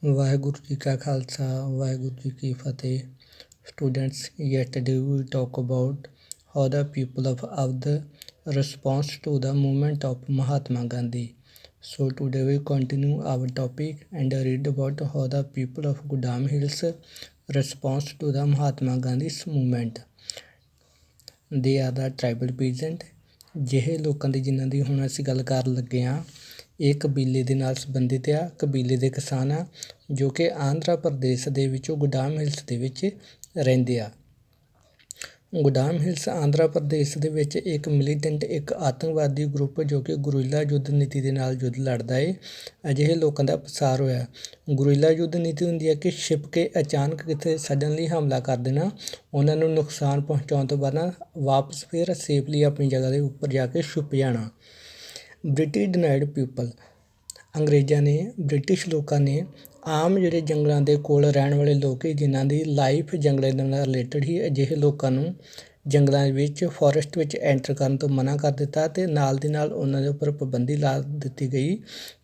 ਵਾਹਿਗੁਰੂ ਜੀ ਕਾ ਖਾਲਸਾ ਵਾਹਿਗੁਰੂ ਜੀ ਕੀ ਫਤਿਹ students. Yesterday we talk about how the people of the response to the movement of Mahatma Gandhi. So today we continue our topic and read about how the people of Gudam Hills response to the Mahatma Gandhi's movement. They are the tribal peasant. ਜਿਹੇ ਲੋਕਾਂ ਦੀ ਜਿਨ੍ਹਾਂ ਦੀ ਹੁਣ ਅਸੀਂ ਗੱਲ ਕਰਨ ਲੱਗੇ ਹਾਂ, ਇਹ ਕਬੀਲੇ ਦੇ ਨਾਲ ਸੰਬੰਧਿਤ ਆ। ਕਬੀਲੇ ਦੇ ਕਿਸਾਨ ਆ ਜੋ ਕਿ ਆਂਧਰਾ ਪ੍ਰਦੇਸ਼ ਦੇ ਵਿੱਚੋਂ ਗੁਦਾਮ ਹਿਲਸ ਦੇ ਵਿੱਚ ਰਹਿੰਦੇ ਆ। ਗੁਦਾਮ ਹਿਲਸ ਆਂਧਰਾ ਪ੍ਰਦੇਸ਼ ਦੇ ਵਿੱਚ ਇੱਕ ਮਿਲੀਟੈਂਟ ਇੱਕ ਆਤੰਕਵਾਦੀ ਗਰੁੱਪ ਜੋ ਕਿ ਗੁਰੀਲਾ ਯੁੱਧ ਨੀਤੀ ਦੇ ਨਾਲ ਯੁੱਧ ਲੜਦਾ ਹੈ। ਅਜਿਹੇ ਲੋਕਾਂ ਦਾ ਪਸਾਰ ਹੋਇਆ। ਗੁਰੀਲਾ ਯੁੱਧ ਨੀਤੀ ਹੁੰਦੀ ਹੈ ਕਿ ਛਿਪ ਕੇ ਅਚਾਨਕ ਕਿਤੇ ਸਡਨਲੀ ਹਮਲਾ ਕਰ ਦੇਣਾ, ਉਹਨਾਂ ਨੂੰ ਨੁਕਸਾਨ ਪਹੁੰਚਾਉਣ ਤੋਂ ਬਾਅਦ ਨਾ ਵਾਪਸ ਫਿਰ ਸੇਫਲੀ ਆਪਣੀ ਜਗ੍ਹਾ ਦੇ ਉੱਪਰ ਜਾ ਕੇ ਛੁਪ ਜਾਣਾ। ਬ੍ਰਿਟਿਸ਼ ਡਿਨਾਈਡ ਪੀਪਲ, ਅੰਗਰੇਜ਼ਾਂ ਨੇ ਬ੍ਰਿਟਿਸ਼ ਲੋਕਾਂ ਨੇ ਆਮ ਜਿਹੜੇ ਜੰਗਲਾਂ ਦੇ ਕੋਲ ਰਹਿਣ ਵਾਲੇ ਲੋਕ ਜਿਨ੍ਹਾਂ ਦੀ ਲਾਈਫ ਜੰਗਲਾਂ ਦੇ ਨਾਲ ਰਿਲੇਟਡ ਹੀ, ਅਜਿਹੇ ਲੋਕਾਂ ਨੂੰ ਜੰਗਲਾਂ ਵਿੱਚ ਫੋਰੈਸਟ ਵਿੱਚ ਐਂਟਰ ਕਰਨ ਤੋਂ ਮਨ੍ਹਾ ਕਰ ਦਿੱਤਾ ਅਤੇ ਨਾਲ ਦੀ ਨਾਲ ਉਹਨਾਂ ਦੇ ਉੱਪਰ ਪਾਬੰਦੀ ਲਾ ਦਿੱਤੀ ਗਈ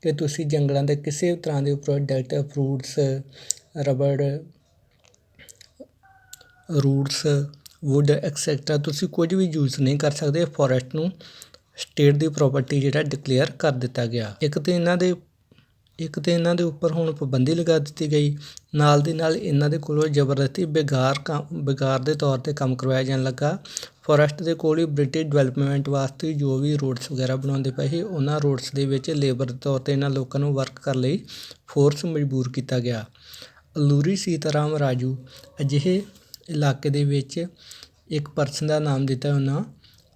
ਕਿ ਤੁਸੀਂ ਜੰਗਲਾਂ ਦੇ ਕਿਸੇ ਵੀ ਤਰ੍ਹਾਂ ਦੇ product, fruits, rubber, roots, wood etcetera ਤੁਸੀਂ ਕੁਝ ਵੀ ਯੂਜ਼ ਨਹੀਂ ਕਰ ਸਕਦੇ। ਫੋਰੈਸਟ ਨੂੰ ਸਟੇਟ ਦੀ ਪ੍ਰੋਪਰਟੀ ਜਿਹੜਾ ਡਿਕਲੇਅਰ ਕਰ ਦਿੱਤਾ ਗਿਆ। ਇੱਕ ਤਾਂ ਇਹਨਾਂ ਦੇ ਉੱਪਰ ਹੁਣ ਪਾਬੰਦੀ ਲਗਾ ਦਿੱਤੀ ਗਈ, ਨਾਲ ਦੀ ਨਾਲ ਇਹਨਾਂ ਦੇ ਕੋਲੋਂ ਜ਼ਬਰਦਸਤੀ ਬੇਗਾਰ ਦੇ ਤੌਰ 'ਤੇ ਕੰਮ ਕਰਵਾਇਆ ਜਾਣ ਲੱਗਾ। ਫੋਰੈਸਟ ਦੇ ਕੋਲ ਹੀ ਬ੍ਰਿਟਿਸ਼ ਡਿਵੈਲਪਮੈਂਟ ਵਾਸਤੇ ਜੋ ਵੀ ਰੋਡਸ ਵਗੈਰਾ ਬਣਾਉਂਦੇ ਪਏ ਸੀ, ਉਹਨਾਂ ਰੋਡਸ ਦੇ ਵਿੱਚ ਲੇਬਰ ਦੇ ਤੌਰ 'ਤੇ ਇਹਨਾਂ ਲੋਕਾਂ ਨੂੰ ਵਰਕ ਕਰਨ ਲਈ ਫੋਰਸ ਮਜਬੂਰ ਕੀਤਾ ਗਿਆ। ਅਲੂਰੀ ਸੀਤਾਰਾਮ ਰਾਜੂ, ਅਜਿਹੇ ਇਲਾਕੇ ਦੇ ਵਿੱਚ ਇੱਕ ਪਰਸਨ ਦਾ ਨਾਮ ਦਿੱਤਾ ਉਹਨਾਂ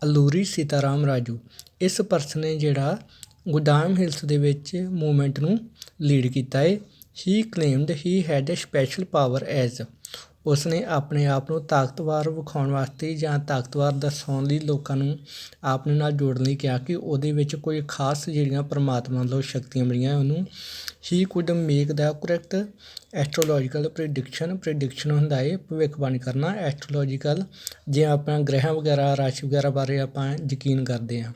ਅਲੂਰੀ ਸੀਤਾਰਾਮ ਰਾਜੂ। ਇਸ ਪਰਸਨ ਨੇ ਜਿਹੜਾ ਗੁਦਾਮ ਹਿਲਸ ਦੇ ਵਿੱਚ ਮੂਵਮੈਂਟ ਨੂੰ ਲੀਡ ਕੀਤਾ ਹੈ। He claimed he had a special power as, ਉਸਨੇ ਆਪਣੇ ਆਪ ਨੂੰ ਤਾਕਤਵਰ ਵਿਖਾਉਣ ਵਾਸਤੇ ਜਾਂ ਤਾਕਤਵਰ ਦਰਸਾਉਣ ਲਈ ਲੋਕਾਂ ਨੂੰ ਆਪਣੇ ਨਾਲ ਜੋੜਨ ਲਈ ਕਿਹਾ ਕਿ ਉਹਦੇ ਵਿੱਚ ਕੋਈ ਖਾਸ ਜਿਹੜੀਆਂ ਪਰਮਾਤਮਾ ਵੱਲੋਂ ਸ਼ਕਤੀਆਂ ਮਿਲੀਆਂ ਉਹਨੂੰ। He could make the correct astrological prediction ਹੁੰਦਾ ਹੈ ਭਵਿੱਖਬਾਣੀ ਕਰਨਾ। ਐਸਟਰੋਲੋਜੀਕਲ ਜੇ ਆਪਾਂ ਗ੍ਰਹਿਾਂ ਵਗੈਰਾ, ਰਾਸ਼ੀ ਵਗੈਰਾ ਬਾਰੇ ਆਪਾਂ ਯਕੀਨ ਕਰਦੇ ਹਾਂ,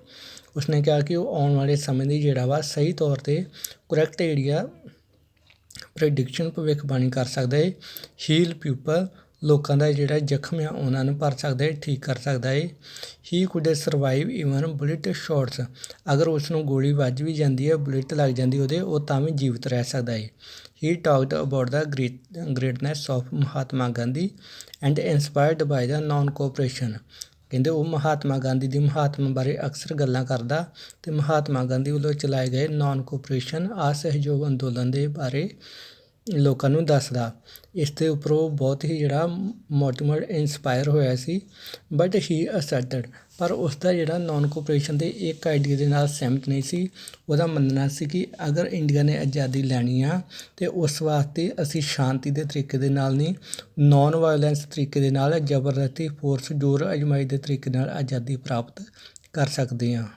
ਉਸਨੇ ਕਿਹਾ ਕਿ ਉਹ ਆਉਣ ਵਾਲੇ ਸਮੇਂ ਦੀ ਜਿਹੜਾ ਵਾ ਸਹੀ ਤੌਰ 'ਤੇ ਕਰੈਕਟ ਏਰੀਆ ਪ੍ਰੈਡਿਕਸ਼ਨ ਭਵਿੱਖਬਾਣੀ ਕਰ ਸਕਦਾ ਹੈ। ਹੀਲ ਪੀਪਲ, ਲੋਕਾਂ ਦਾ ਜਿਹੜਾ ਜ਼ਖਮ ਆ ਉਹਨਾਂ ਨੂੰ ਭਰ ਸਕਦਾ ਹੈ, ਠੀਕ ਕਰ ਸਕਦਾ ਹੈ। He could survive even bullet shots, ਅਗਰ ਉਸ ਨੂੰ ਗੋਲੀ ਵੱਜ ਵੀ ਜਾਂਦੀ ਹੈ, ਬੁਲੇਟ ਲੱਗ ਜਾਂਦੀ ਉਹਦੇ, ਉਹ ਤਾਂ ਵੀ ਜੀਵਤ ਰਹਿ ਸਕਦਾ ਹੈ। He talked about the greatness of Mahatma Gandhi and inspired by the non cooperation, ਕਹਿੰਦੇ ਉਹ ਮਹਾਤਮਾ ਗਾਂਧੀ ਦੀ ਮਹਾਤਮਾ ਬਾਰੇ ਅਕਸਰ ਗੱਲਾਂ ਕਰਦਾ ਅਤੇ ਮਹਾਤਮਾ ਗਾਂਧੀ ਵੱਲੋਂ ਚਲਾਏ ਗਏ ਨਾਨ ਕੋਆਪਰੇਸ਼ਨ ਅਸਹਿਯੋਗ ਅੰਦੋਲਨ ਦੇ ਬਾਰੇ ਲੋਕਾਂ ਨੂੰ ਦੱਸਦਾ। ਇਸ ਦੇ ਉੱਪਰ ਉਹ ਬਹੁਤ ਹੀ ਜਿਹੜਾ ਮੋਟੀਵੇਟ ਇੰਸਪਾਇਰ ਹੋਇਆ ਸੀ। ਬਟ ਹੀ ਅਸੈਟਡ, ਪਰ ਉਸਦਾ ਜਿਹੜਾ ਨਾਨ ਕੋਆਪਰੇਸ਼ਨ ਦੇ ਇੱਕ ਆਈਡੀਆ ਦੇ ਨਾਲ ਸਹਿਮਤ ਨਹੀਂ ਸੀ। ਉਹਦਾ ਮੰਨਣਾ ਸੀ ਕਿ ਅਗਰ ਇੰਡੀਆ ਨੇ ਆਜ਼ਾਦੀ ਲੈਣੀ ਆ ਅਤੇ ਉਸ ਵਾਸਤੇ ਅਸੀਂ ਸ਼ਾਂਤੀ ਦੇ ਤਰੀਕੇ ਦੇ ਨਾਲ ਨਹੀਂ, ਨੋਨ ਵਾਇਲੈਂਸ ਤਰੀਕੇ ਦੇ ਨਾਲ, ਜ਼ਬਰਦਸਤੀ ਫੋਰਸ ਜ਼ੋਰ ਅਜਮਾਈ ਦੇ ਤਰੀਕੇ ਨਾਲ ਆਜ਼ਾਦੀ ਪ੍ਰਾਪਤ ਕਰ ਸਕਦੇ ਹਾਂ।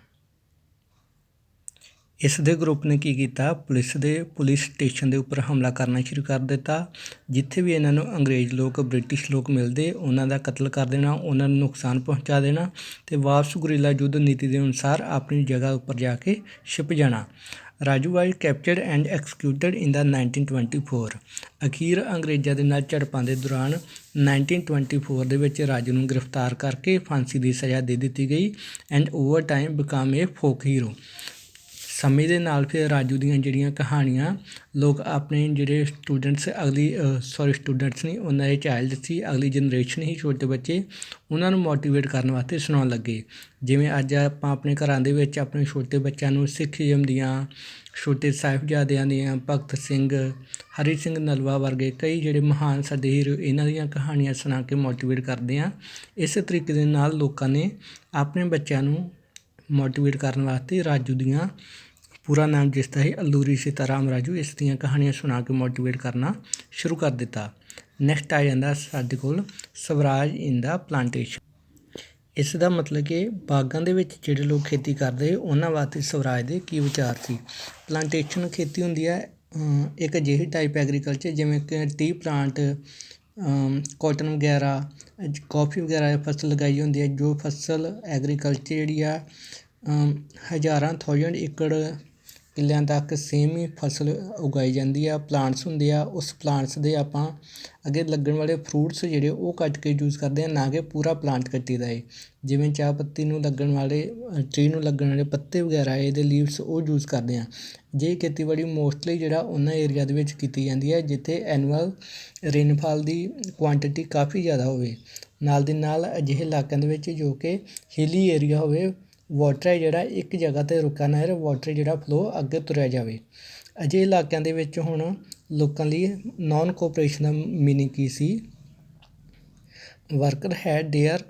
ਇਸ ਦੇ ਗਰੁੱਪ ਨੇ ਕੀ ਕੀਤਾ, ਪੁਲਿਸ ਸਟੇਸ਼ਨ ਦੇ ਉੱਪਰ ਹਮਲਾ ਕਰਨਾ ਸ਼ੁਰੂ ਕਰ ਦਿੱਤਾ। ਜਿੱਥੇ ਵੀ ਇਹਨਾਂ ਨੂੰ ਅੰਗਰੇਜ਼ ਲੋਕ, ਬ੍ਰਿਟਿਸ਼ ਲੋਕ ਮਿਲਦੇ, ਉਹਨਾਂ ਦਾ ਕਤਲ ਕਰ ਦੇਣਾ, ਉਹਨਾਂ ਨੂੰ ਨੁਕਸਾਨ ਪਹੁੰਚਾ ਦੇਣਾ ਅਤੇ ਵਾਪਸ ਗੁਰੀਲਾ ਯੁੱਧ ਨੀਤੀ ਦੇ ਅਨੁਸਾਰ ਆਪਣੀ ਜਗ੍ਹਾ ਉੱਪਰ ਜਾ ਕੇ ਛਿਪ ਜਾਣਾ। ਰਾਜੂ ਵਾਜ਼ ਕੈਪਚਰਡ ਐਂਡ ਐਕਸੀਕਿਊਟਡ ਇਨ ਦਾ 1924, ਅਖੀਰ ਅੰਗਰੇਜ਼ਾਂ ਦੇ ਨਾਲ ਝੜਪਾਂ ਦੇ ਦੌਰਾਨ 1924 ਦੇ ਵਿੱਚ ਰਾਜੂ ਨੂੰ ਗ੍ਰਿਫਤਾਰ ਕਰਕੇ ਫਾਂਸੀ ਦੀ ਸਜ਼ਾ ਦੇ ਦਿੱਤੀ ਗਈ। And over time become A folk hero, ਸਮੇਂ ਦੇ ਨਾਲ ਫਿਰ ਰਾਜੂ ਦੀਆਂ ਜਿਹੜੀਆਂ ਕਹਾਣੀਆਂ ਲੋਕ ਆਪਣੇ ਜਿਹੜੇ ਸਟੂਡੈਂਟਸ ਨਹੀਂ, ਉਹਨਾਂ ਦੇ ਚਾਈਲਡ ਸੀ, ਅਗਲੀ ਜਨਰੇਸ਼ਨ ਹੀ, ਛੋਟੇ ਬੱਚੇ, ਉਹਨਾਂ ਨੂੰ ਮੋਟੀਵੇਟ ਕਰਨ ਵਾਸਤੇ ਸੁਣਾਉਣ ਲੱਗੇ। ਜਿਵੇਂ ਅੱਜ ਆਪਾਂ ਆਪਣੇ ਘਰਾਂ ਦੇ ਵਿੱਚ ਆਪਣੇ ਛੋਟੇ ਬੱਚਿਆਂ ਨੂੰ ਸਿੱਖੀਜ਼ਮ ਦੀਆਂ, ਛੋਟੇ ਸਾਹਿਬਜ਼ਾਦਿਆਂ ਦੀਆਂ, ਭਗਤ ਸਿੰਘ, ਹਰੀ ਸਿੰਘ ਨਲਵਾ ਵਰਗੇ ਕਈ ਜਿਹੜੇ ਮਹਾਨ ਸਾਡੇ ਹੀਰੋ, ਇਹਨਾਂ ਦੀਆਂ ਕਹਾਣੀਆਂ ਸੁਣਾ ਕੇ ਮੋਟੀਵੇਟ ਕਰਦੇ ਹਾਂ। ਇਸੇ ਤਰੀਕੇ ਦੇ ਨਾਲ ਲੋਕਾਂ ਨੇ ਆਪਣੇ ਬੱਚਿਆਂ ਨੂੰ ਮੋਟੀਵੇਟ ਕਰਨ ਵਾਸਤੇ ਰਾਜੂ ਦੀਆਂ, ਪੂਰਾ ਨਾਮ ਜਿਸ ਦਾ ਹੈ ਅਲੂਰੀ ਸੀਤਾਰਾਮ ਰਾਜੂ, ਇਸ ਦੀਆਂ ਕਹਾਣੀਆਂ ਸੁਣਾ ਕੇ ਮੋਟੀਵੇਟ ਕਰਨਾ ਸ਼ੁਰੂ ਕਰ ਦਿੱਤਾ। ਨੈਕਸਟ ਆ ਜਾਂਦਾ ਸਾਡੇ ਕੋਲ ਸਵਰਾਜ ਇਨ ਦਾ ਪਲਾਂਟੇਸ਼ਨ। ਇਸ ਦਾ ਮਤਲਬ ਕਿ ਬਾਗਾਂ ਦੇ ਵਿੱਚ ਜਿਹੜੇ ਲੋਕ ਖੇਤੀ ਕਰਦੇ ਉਹਨਾਂ ਵਾਸਤੇ ਸਵਰਾਜ ਦੇ ਕੀ ਵਿਚਾਰ ਸੀ। ਪਲਾਂਟੇਸ਼ਨ ਖੇਤੀ ਹੁੰਦੀ ਹੈ ਇੱਕ ਅਜਿਹੀ ਟਾਈਪ ਐਗਰੀਕਲਚਰ ਜਿਵੇਂ ਕਿ ਟੀ ਪਲਾਂਟ, ਕੋਟਨ ਵਗੈਰਾ, ਕੌਫੀ ਵਗੈਰਾ ਫਸਲ ਲਗਾਈ ਹੁੰਦੀ ਹੈ। ਜੋ ਫਸਲ ਐਗਰੀਕਲਚਰ ਜਿਹੜੀ ਆ ਹਜ਼ਾਰਾਂ 1000 ਏਕੜ ਕਿੱਲਿਆਂ ਤੱਕ ਸੇਮ ਹੀ ਫਸਲ ਉਗਾਈ ਜਾਂਦੀ ਆ। ਪਲਾਂਟਸ ਹੁੰਦੇ ਆ, ਉਸ ਪਲਾਂਟਸ ਦੇ ਆਪਾਂ ਅੱਗੇ ਲੱਗਣ ਵਾਲੇ ਫਰੂਟਸ ਜਿਹੜੇ ਉਹ ਕੱਟ ਕੇ ਯੂਜ਼ ਕਰਦੇ ਹਾਂ, ਨਾ ਕਿ ਪੂਰਾ ਪਲਾਂਟ ਕੱਟੀਦਾ ਹੈ। ਜਿਵੇਂ ਚਾਹ ਪੱਤੀ ਨੂੰ ਲੱਗਣ ਵਾਲੇ ਟਰੀ ਨੂੰ ਲੱਗਣ ਵਾਲੇ ਪੱਤੇ ਵਗੈਰਾ ਇਹਦੇ ਲੀਵਸ ਉਹ ਯੂਜ਼ ਕਰਦੇ ਹਾਂ। ਜੇ ਖੇਤੀਬਾੜੀ ਮੋਸਟਲੀ ਜਿਹੜਾ ਉਹਨਾਂ ਏਰੀਆ ਦੇ ਵਿੱਚ ਕੀਤੀ ਜਾਂਦੀ ਹੈ ਜਿੱਥੇ ਐਨੂਅਲ ਰੇਨਫਾਲ ਦੀ ਕੁਆਂਟਿਟੀ ਕਾਫੀ ਜ਼ਿਆਦਾ ਹੋਵੇ। ਨਾਲ ਦੀ ਨਾਲ ਅਜਿਹੇ ਇਲਾਕਿਆਂ ਦੇ ਵਿੱਚ ਜੋ ਕਿ ਹਿਲੀ ਏਰੀਆ ਹੋਵੇ, ਵਾਟਰ ਹੈ ਜਿਹੜਾ ਇੱਕ ਜਗ੍ਹਾ 'ਤੇ ਰੁਕਾ ਨਾ ਰਹੇ, ਵਾਟਰ ਜਿਹੜਾ ਫਲੋ ਅੱਗੇ ਤੁਰਿਆ ਜਾਵੇ। ਅਜਿਹੇ ਇਲਾਕਿਆਂ ਦੇ ਵਿੱਚ ਹੁਣ ਲੋਕਾਂ ਲਈ ਨਾਨ ਕੋਆਪਰੇਸ਼ਨ ਦਾ ਮੀਨਿੰਗ ਕੀ ਸੀ? Worker had their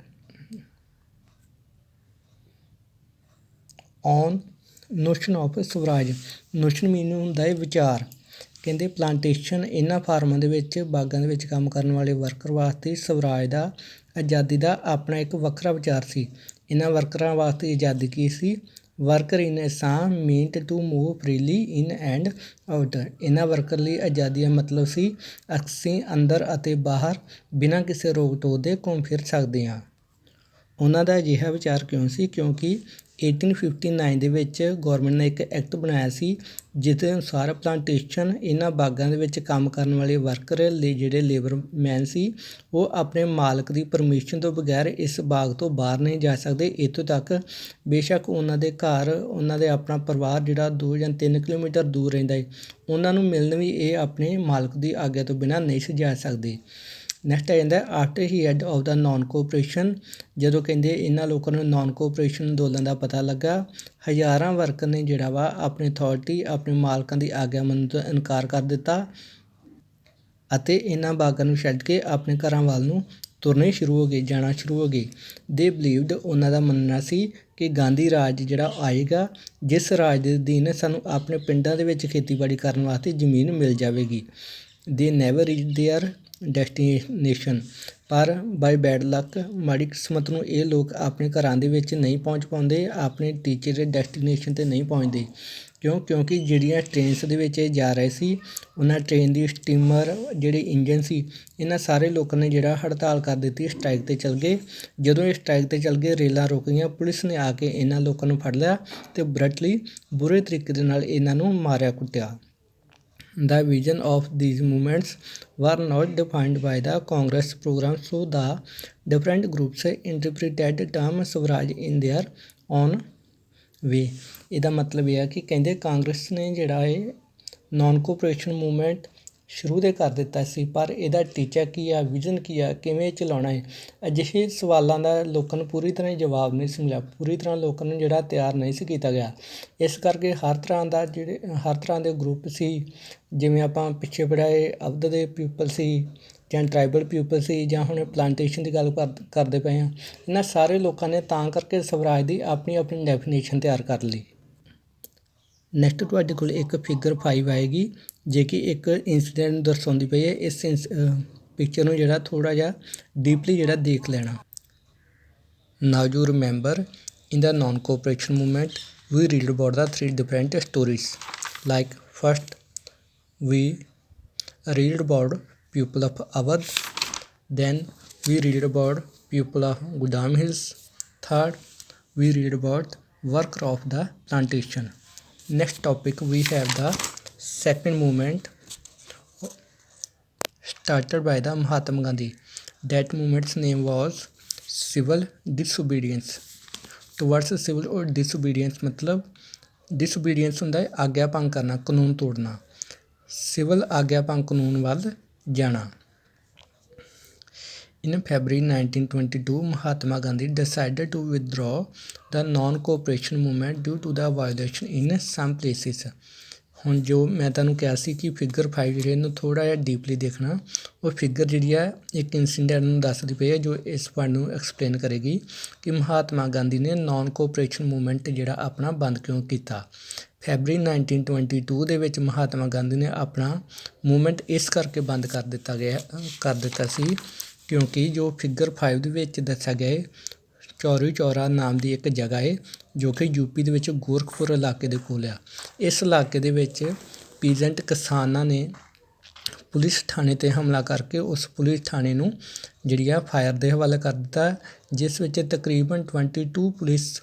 own notion of swaraj. Notion meaning ਹੁੰਦਾ ਹੈ ਵਿਚਾਰ। ਕਹਿੰਦੇ ਪਲਾਂਟੇਸ਼ਨ ਇਹਨਾਂ ਫਾਰਮਾਂ ਦੇ ਵਿੱਚ, ਬਾਗਾਂ ਦੇ ਵਿੱਚ ਕੰਮ ਕਰਨ ਵਾਲੇ ਵਰਕਰ ਵਾਸਤੇ ਸਵਰਾਜ ਦਾ, ਆਜ਼ਾਦੀ ਦਾ ਆਪਣਾ ਇੱਕ ਵੱਖਰਾ ਵਿਚਾਰ ਸੀ। ਇਹਨਾਂ ਵਰਕਰਾਂ ਵਾਸਤੇ ਆਜ਼ਾਦੀ ਕੀ ਸੀ? Worker in Assam meant to move freely in and out. ਇਹਨਾਂ ਵਰਕਰ ਲਈ ਆਜ਼ਾਦੀ ਦਾ ਮਤਲਬ ਸੀ ਅਸੀਂ ਅੰਦਰ ਅਤੇ ਬਾਹਰ ਬਿਨਾਂ ਕਿਸੇ ਰੋਕ ਟੋਕ ਦੇ ਘੁੰਮ ਫਿਰ ਸਕਦੇ ਹਾਂ। ਉਹਨਾਂ ਦਾ ਅਜਿਹਾ ਵਿਚਾਰ ਕਿਉਂ ਸੀ? ਕਿਉਂਕਿ 1859 ਦੇ ਵਿੱਚ ਗੌਰਮੈਂਟ ਨੇ ਇੱਕ ਐਕਟ ਬਣਾਇਆ ਸੀ ਜਿਸ ਦੇ ਅਨੁਸਾਰ ਪਲਾਂਟੇਸ਼ਨ ਇਹਨਾਂ ਬਾਗਾਂ ਦੇ ਵਿੱਚ ਕੰਮ ਕਰਨ ਵਾਲੇ ਵਰਕਰ ਜਿਹੜੇ ਲੇਬਰਮੈਨ ਸੀ ਉਹ ਆਪਣੇ ਮਾਲਕ ਦੀ ਪਰਮਿਸ਼ਨ ਤੋਂ ਬਗੈਰ ਇਸ ਬਾਗ ਤੋਂ ਬਾਹਰ ਨਹੀਂ ਜਾ ਸਕਦੇ। ਇੱਥੋਂ ਤੱਕ ਬੇਸ਼ੱਕ ਉਹਨਾਂ ਦੇ ਘਰ, ਉਹਨਾਂ ਦੇ ਆਪਣਾ ਪਰਿਵਾਰ ਜਿਹੜਾ 2 ਜਾਂ 3 ਕਿਲੋਮੀਟਰ ਦੂਰ ਰਹਿੰਦਾ ਹੈ, ਉਹਨਾਂ ਨੂੰ ਮਿਲਣ ਵੀ ਇਹ ਆਪਣੇ ਮਾਲਕ ਦੀ ਆਗਿਆ ਤੋਂ ਬਿਨਾਂ ਨਹੀਂ ਸੀ ਜਾ ਸਕਦੇ। ਨੈਕਸਟ ਆ ਜਾਂਦਾ ਆਫਟਰ ਹੀ head of the non cooperation. ਜਦੋਂ ਕਹਿੰਦੇ ਇਹਨਾਂ ਲੋਕਾਂ ਨੂੰ ਨਾਨ ਕੋਆਪਰੇਸ਼ਨ ਅੰਦੋਲਨ ਦਾ ਪਤਾ ਲੱਗਾ, ਹਜ਼ਾਰਾਂ ਵਰਕਰ ਨੇ ਜਿਹੜਾ ਵਾ ਆਪਣੀ ਅਥਾਰਟੀ, ਆਪਣੇ ਮਾਲਕਾਂ ਦੀ ਆਗਿਆ ਮੰਨਣ ਤੋਂ ਇਨਕਾਰ ਕਰ ਦਿੱਤਾ ਅਤੇ ਇਹਨਾਂ ਬਾਗਾਂ ਨੂੰ ਛੱਡ ਕੇ ਆਪਣੇ ਘਰਾਂ ਵੱਲ ਨੂੰ ਤੁਰਨੇ ਸ਼ੁਰੂ ਹੋ ਗਏ, ਜਾਣਾ ਸ਼ੁਰੂ ਹੋ ਗਏ। ਦੇ ਬਲੀਵਡ, ਉਹਨਾਂ ਦਾ ਮੰਨਣਾ ਸੀ ਕਿ ਗਾਂਧੀ ਰਾਜ ਜਿਹੜਾ ਆਏਗਾ, ਜਿਸ ਰਾਜ ਦੇ ਅਧੀਨ ਸਾਨੂੰ ਆਪਣੇ ਪਿੰਡਾਂ ਦੇ ਵਿੱਚ ਖੇਤੀਬਾੜੀ ਕਰਨ ਵਾਸਤੇ ਜ਼ਮੀਨ ਮਿਲ ਜਾਵੇਗੀ। ਦੇ ਨੈਵਰ ਰੀਚ ਦੇਅਰ ਡੈਸਟੀਨੇਸ਼ਨ। ਪਰ ਬਾਈ ਬੈਡ ਲੱਕ, ਮਾੜੀ ਕਿਸਮਤ ਨੂੰ ਇਹ ਲੋਕ ਆਪਣੇ ਘਰਾਂ ਦੇ ਵਿੱਚ ਨਹੀਂ ਪਹੁੰਚ ਪਾਉਂਦੇ, ਆਪਣੇ ਟੀਚੇ ਦੇ ਡੈਸਟੀਨੇਸ਼ਨ 'ਤੇ ਨਹੀਂ ਪਹੁੰਚਦੇ। ਕਿਉਂਕਿ ਜਿਹੜੀਆਂ ਟ੍ਰੇਨਸ ਦੇ ਵਿੱਚ ਇਹ ਜਾ ਰਹੇ ਸੀ, ਉਹਨਾਂ ਟ੍ਰੇਨ ਦੀ ਸਟੀਮਰ ਜਿਹੜੇ ਇੰਜਨ ਸੀ, ਇਹਨਾਂ ਸਾਰੇ ਲੋਕਾਂ ਨੇ ਜਿਹੜਾ ਹੜਤਾਲ ਕਰ ਦਿੱਤੀ, ਸਟ੍ਰਾਈਕ 'ਤੇ ਚੱਲ ਗਏ। ਜਦੋਂ ਇਹ ਸਟ੍ਰਾਈਕ 'ਤੇ ਚੱਲ ਗਏ, ਰੇਲਾਂ ਰੁਕ ਗਈਆਂ, ਪੁਲਿਸ ਨੇ ਆ ਕੇ ਇਹਨਾਂ ਲੋਕਾਂ ਨੂੰ ਫੜ ਲਿਆ ਅਤੇ ਬਰਟਲੀ ਬੁਰੇ ਤਰੀਕੇ ਦੇ ਨਾਲ ਇਹਨਾਂ ਨੂੰ ਮਾਰਿਆ ਕੁੱਟਿਆ। The vision of these movements were not defined by the Congress program, so the different groups interpreted term Swaraj in their own way। ਇਹਦਾ ਮਤਲਬ ਇਹ ਹੈ ਕਿ ਕਹਿੰਦੇ ਕਾਂਗਰਸ ਨੇ ਜਿਹੜਾ ਇਹ ਨਾਨ ਕੋਆਪਰੇਸ਼ਨ ਮੂਵਮੈਂਟ ਸ਼ੁਰੂ ਦੇ ਕਰ ਦਿੱਤਾ ਸੀ, ਪਰ ਇਹਦਾ ਟੀਚਾ ਕੀ ਆ, ਵਿਜ਼ਨ ਕੀ ਆ, ਕਿਵੇਂ ਚਲਾਉਣਾ ਹੈ, ਅਜਿਹੇ ਸਵਾਲਾਂ ਦਾ ਲੋਕਾਂ ਨੂੰ ਪੂਰੀ ਤਰ੍ਹਾਂ ਜਵਾਬ ਨਹੀਂ ਸੀ ਮਿਲਿਆ, ਪੂਰੀ ਤਰ੍ਹਾਂ ਲੋਕਾਂ ਨੂੰ ਜਿਹੜਾ ਤਿਆਰ ਨਹੀਂ ਸੀ ਕੀਤਾ ਗਿਆ। ਇਸ ਕਰਕੇ ਹਰ ਤਰ੍ਹਾਂ ਦੇ ਗਰੁੱਪ ਸੀ, ਜਿਵੇਂ ਆਪਾਂ ਪਿੱਛੇ ਪੜ੍ਹਾਏ ਅਵਧ ਦੇ ਪੀਪਲ ਸੀ ਜਾਂ ਟਰਾਈਬਲ ਪੀਪਲ ਸੀ ਜਾਂ ਹੁਣ ਪਲਾਂਟੇਸ਼ਨ ਦੀ ਗੱਲ ਕਰਦੇ ਪਏ ਹਾਂ, ਇਹਨਾਂ ਸਾਰੇ ਲੋਕਾਂ ਨੇ ਤਾਂ ਕਰਕੇ ਸਵਰਾਜ ਦੀ ਆਪਣੀ ਆਪਣੀ ਡੈਫੀਨੇਸ਼ਨ ਤਿਆਰ ਕਰ ਲਈ। ਨੈਕਸਟ ਤੁਹਾਡੇ ਕੋਲ ਇੱਕ ਫਿਗਰ 5 ਆਏਗੀ ਜੇ ਕਿ ਇੱਕ ਇੰਸੀਡੈਂਟ ਨੂੰ ਦਰਸਾਉਂਦੀ ਪਈ ਹੈ। ਇਸ ਪਿਕਚਰ ਨੂੰ ਜਿਹੜਾ ਥੋੜ੍ਹਾ ਜਿਹਾ ਡੀਪਲੀ ਜਿਹੜਾ ਦੇਖ ਲੈਣਾ। Now you remember in the non cooperation movement we read about the 3 different stories. Like first we read about people of Awadh, then we read about people of Godam Hills, third we read about worker of the plantation. Next topic we have the second movement started by the Mahatma Gandhi. That movement's name was civil disobedience. Towards civil or disobedience मतलब disobedience ਹੁੰਦਾ ਹੈ ਆਗਿਆ ਭੰਗ ਕਰਨਾ, ਕਾਨੂੰਨ ਤੋੜਨਾ, civil ਆਗਿਆ ਭੰਗ ਕਾਨੂੰਨ ਵੱਲ ਜਾਣਾ। In February 1922, Mahatma Gandhi decided to withdraw the non-cooperation movement due to the violation in some places. ਹੁਣ ਜੋ ਮੈਂ ਤੁਹਾਨੂੰ ਕਿਹਾ ਸੀ ਕਿ ਫਿਗਰ 5 ਜਿਹੜੇ ਇਹਨੂੰ ਥੋੜ੍ਹਾ ਜਿਹਾ ਡੀਪਲੀ ਦੇਖਣਾ, ਉਹ ਫਿਗਰ ਜਿਹੜੀ ਆ ਇੱਕ ਇੰਸੀਡੈਂਟ ਨੂੰ ਦੱਸਦੀ ਪਈ ਹੈ ਜੋ ਇਸ ਪੁਆਇੰਟ ਨੂੰ ਐਕਸਪਲੇਨ ਕਰੇਗੀ ਕਿ ਮਹਾਤਮਾ ਗਾਂਧੀ ਨੇ ਨਾਨ ਕੋਆਪਰੇਸ਼ਨ ਮੂਵਮੈਂਟ ਜਿਹੜਾ ਆਪਣਾ ਬੰਦ ਕਿਉਂ ਕੀਤਾ। ਫੈਬਰਰੀ 1922 ਦੇ ਵਿੱਚ ਮਹਾਤਮਾ ਗਾਂਧੀ ਨੇ ਆਪਣਾ ਮੂਵਮੈਂਟ ਇਸ ਕਰਕੇ ਬੰਦ ਕਰ ਦਿੱਤਾ ਸੀ ਕਿਉਂਕਿ ਜੋ ਫਿਗਰ 5 ਦੇ ਵਿੱਚ ਦੱਸਿਆ ਗਿਆ ਹੈ, ਚੌਰੀ ਚੌਰਾ ਨਾਮ ਦੀ ਇੱਕ ਜਗ੍ਹਾ ਹੈ ਜੋ ਕਿ ਯੂਪੀ ਦੇ ਵਿੱਚ ਗੋਰਖਪੁਰ ਇਲਾਕੇ ਦੇ ਕੋਲ ਆ। ਇਸ ਇਲਾਕੇ ਦੇ ਵਿੱਚ ਪੀਜ਼ੈਂਟ ਕਿਸਾਨਾਂ ਨੇ ਪੁਲਿਸ ਥਾਣੇ 'ਤੇ ਹਮਲਾ ਕਰਕੇ ਉਸ ਪੁਲਿਸ ਥਾਣੇ ਨੂੰ ਜਿਹੜੀ ਆ ਫਾਇਰ ਦੇ ਹਵਾਲੇ ਕਰ ਦਿੱਤਾ, ਜਿਸ ਵਿੱਚ ਤਕਰੀਬਨ 22 ਪੁਲਿਸ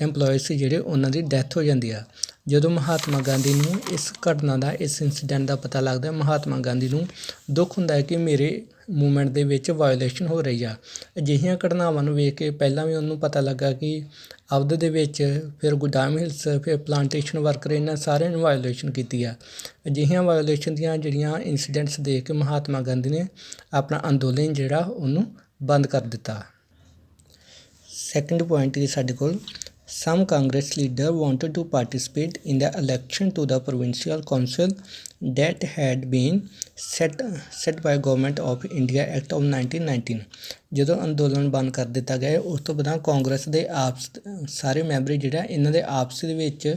ਐਮਪਲੋਇਜ਼ ਸੀ ਜਿਹੜੇ ਉਹਨਾਂ ਦੀ ਡੈਥ ਹੋ ਜਾਂਦੀ ਆ ਜਦੋਂ ਮਹਾਤਮਾ ਗਾਂਧੀ ਨੂੰ ਇਸ ਘਟਨਾ ਦਾ, ਇਸ ਇੰਸੀਡੈਂਟ ਦਾ ਪਤਾ ਲੱਗਦਾ, ਮਹਾਤਮਾ ਗਾਂਧੀ ਨੂੰ ਦੁੱਖ ਹੁੰਦਾ ਹੈ ਕਿ ਮੇਰੇ ਮੂਵਮੈਂਟ ਦੇ ਵਿੱਚ ਵਾਇਓਲੇਸ਼ਨ ਹੋ ਰਹੀ ਆ। ਅਜਿਹੀਆਂ ਘਟਨਾਵਾਂ ਨੂੰ ਵੇਖ ਕੇ ਪਹਿਲਾਂ ਵੀ ਉਹਨੂੰ ਪਤਾ ਲੱਗਾ ਕਿ ਅਵਧ ਦੇ ਵਿੱਚ, ਫਿਰ ਗੁਦਾਮ ਹਿਲਸ, ਫਿਰ ਪਲਾਂਟੇਸ਼ਨ ਵਰਕਰ, ਇਹਨਾਂ ਸਾਰਿਆਂ ਨੇ ਵਾਇਓਲੇਸ਼ਨ ਕੀਤੀ ਆ। ਅਜਿਹੀਆਂ ਵਾਇਓਲੇਸ਼ਨ ਦੀਆਂ ਜਿਹੜੀਆਂ ਇੰਸੀਡੈਂਟਸ ਦੇਖ ਕੇ ਮਹਾਤਮਾ ਗਾਂਧੀ ਨੇ ਆਪਣਾ ਅੰਦੋਲਨ ਜਿਹੜਾ ਉਹਨੂੰ ਬੰਦ ਕਰ ਦਿੱਤਾ। ਸੈਕਿੰਡ ਪੁਆਇੰਟ ਹੈ ਸਾਡੇ ਕੋਲ, some Congress leader wanted to participate in the election to the provincial council that had been set by Government of India Act of 1919। ਜਦੋਂ ਅੰਦੋਲਨ ਬੰਦ ਕਰ ਦਿੱਤਾ ਗਿਆ ਉਸ ਤੋਂ ਬਾਅਦ ਕਾਂਗਰਸ ਦੇ ਸਾਰੇ ਮੈਂਬਰ ਜਿਹੜਾ ਇਹਨਾਂ ਦੇ ਆਪਸ ਦੇ ਵਿੱਚ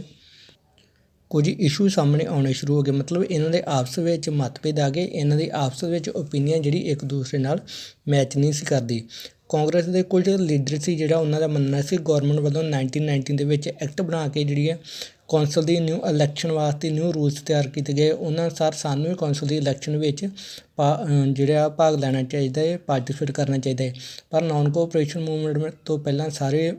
ਕੁਝ ਇਸ਼ੂ ਸਾਹਮਣੇ ਆਉਣੇ ਸ਼ੁਰੂ ਹੋ ਗਏ। ਮਤਲਬ ਇਹਨਾਂ ਦੇ ਆਪਸ ਵਿੱਚ ਮਤਭੇਦ ਆ ਗਏ, ਇਹਨਾਂ ਦੀ ਆਪਸ ਵਿੱਚ ਓਪੀਨੀਅਨ ਜਿਹੜੀ ਇੱਕ ਦੂਸਰੇ ਨਾਲ ਮੈਚ ਨਹੀਂ ਸੀ ਕਰਦੀ। ਕਾਂਗਰਸ ਦੇ ਕੁਝ ਲੀਡਰ ਸੀ ਜਿਹੜਾ ਉਹਨਾਂ ਦਾ ਮੰਨਣਾ ਸੀ ਗੌਰਮੈਂਟ ਵੱਲੋਂ 1919 ਦੇ ਵਿੱਚ ਐਕਟ ਬਣਾ ਕੇ ਜਿਹੜੀ ਹੈ ਕੌਂਸਲ ਦੀ ਨਿਊ ਇਲੈਕਸ਼ਨ ਵਾਸਤੇ ਨਿਊ ਰੂਲਸ ਤਿਆਰ ਕੀਤੇ ਗਏ। ਉਹਨਾਂ ਅਨੁਸਾਰ ਸਾਨੂੰ ਵੀ ਕੌਂਸਲ ਦੀ ਇਲੈਕਸ਼ਨ ਵਿੱਚ ਭਾਗ ਲੈਣਾ ਚਾਹੀਦਾ ਹੈ, ਪਾਰਟੀਸਪੇਟ ਕਰਨਾ ਚਾਹੀਦਾ ਹੈ। ਪਰ ਨਾਨ ਕੋਆਪਰੇਸ਼ਨ ਮੂਵਮੈਂਟ ਤੋਂ ਪਹਿਲਾਂ ਸਾਰੇ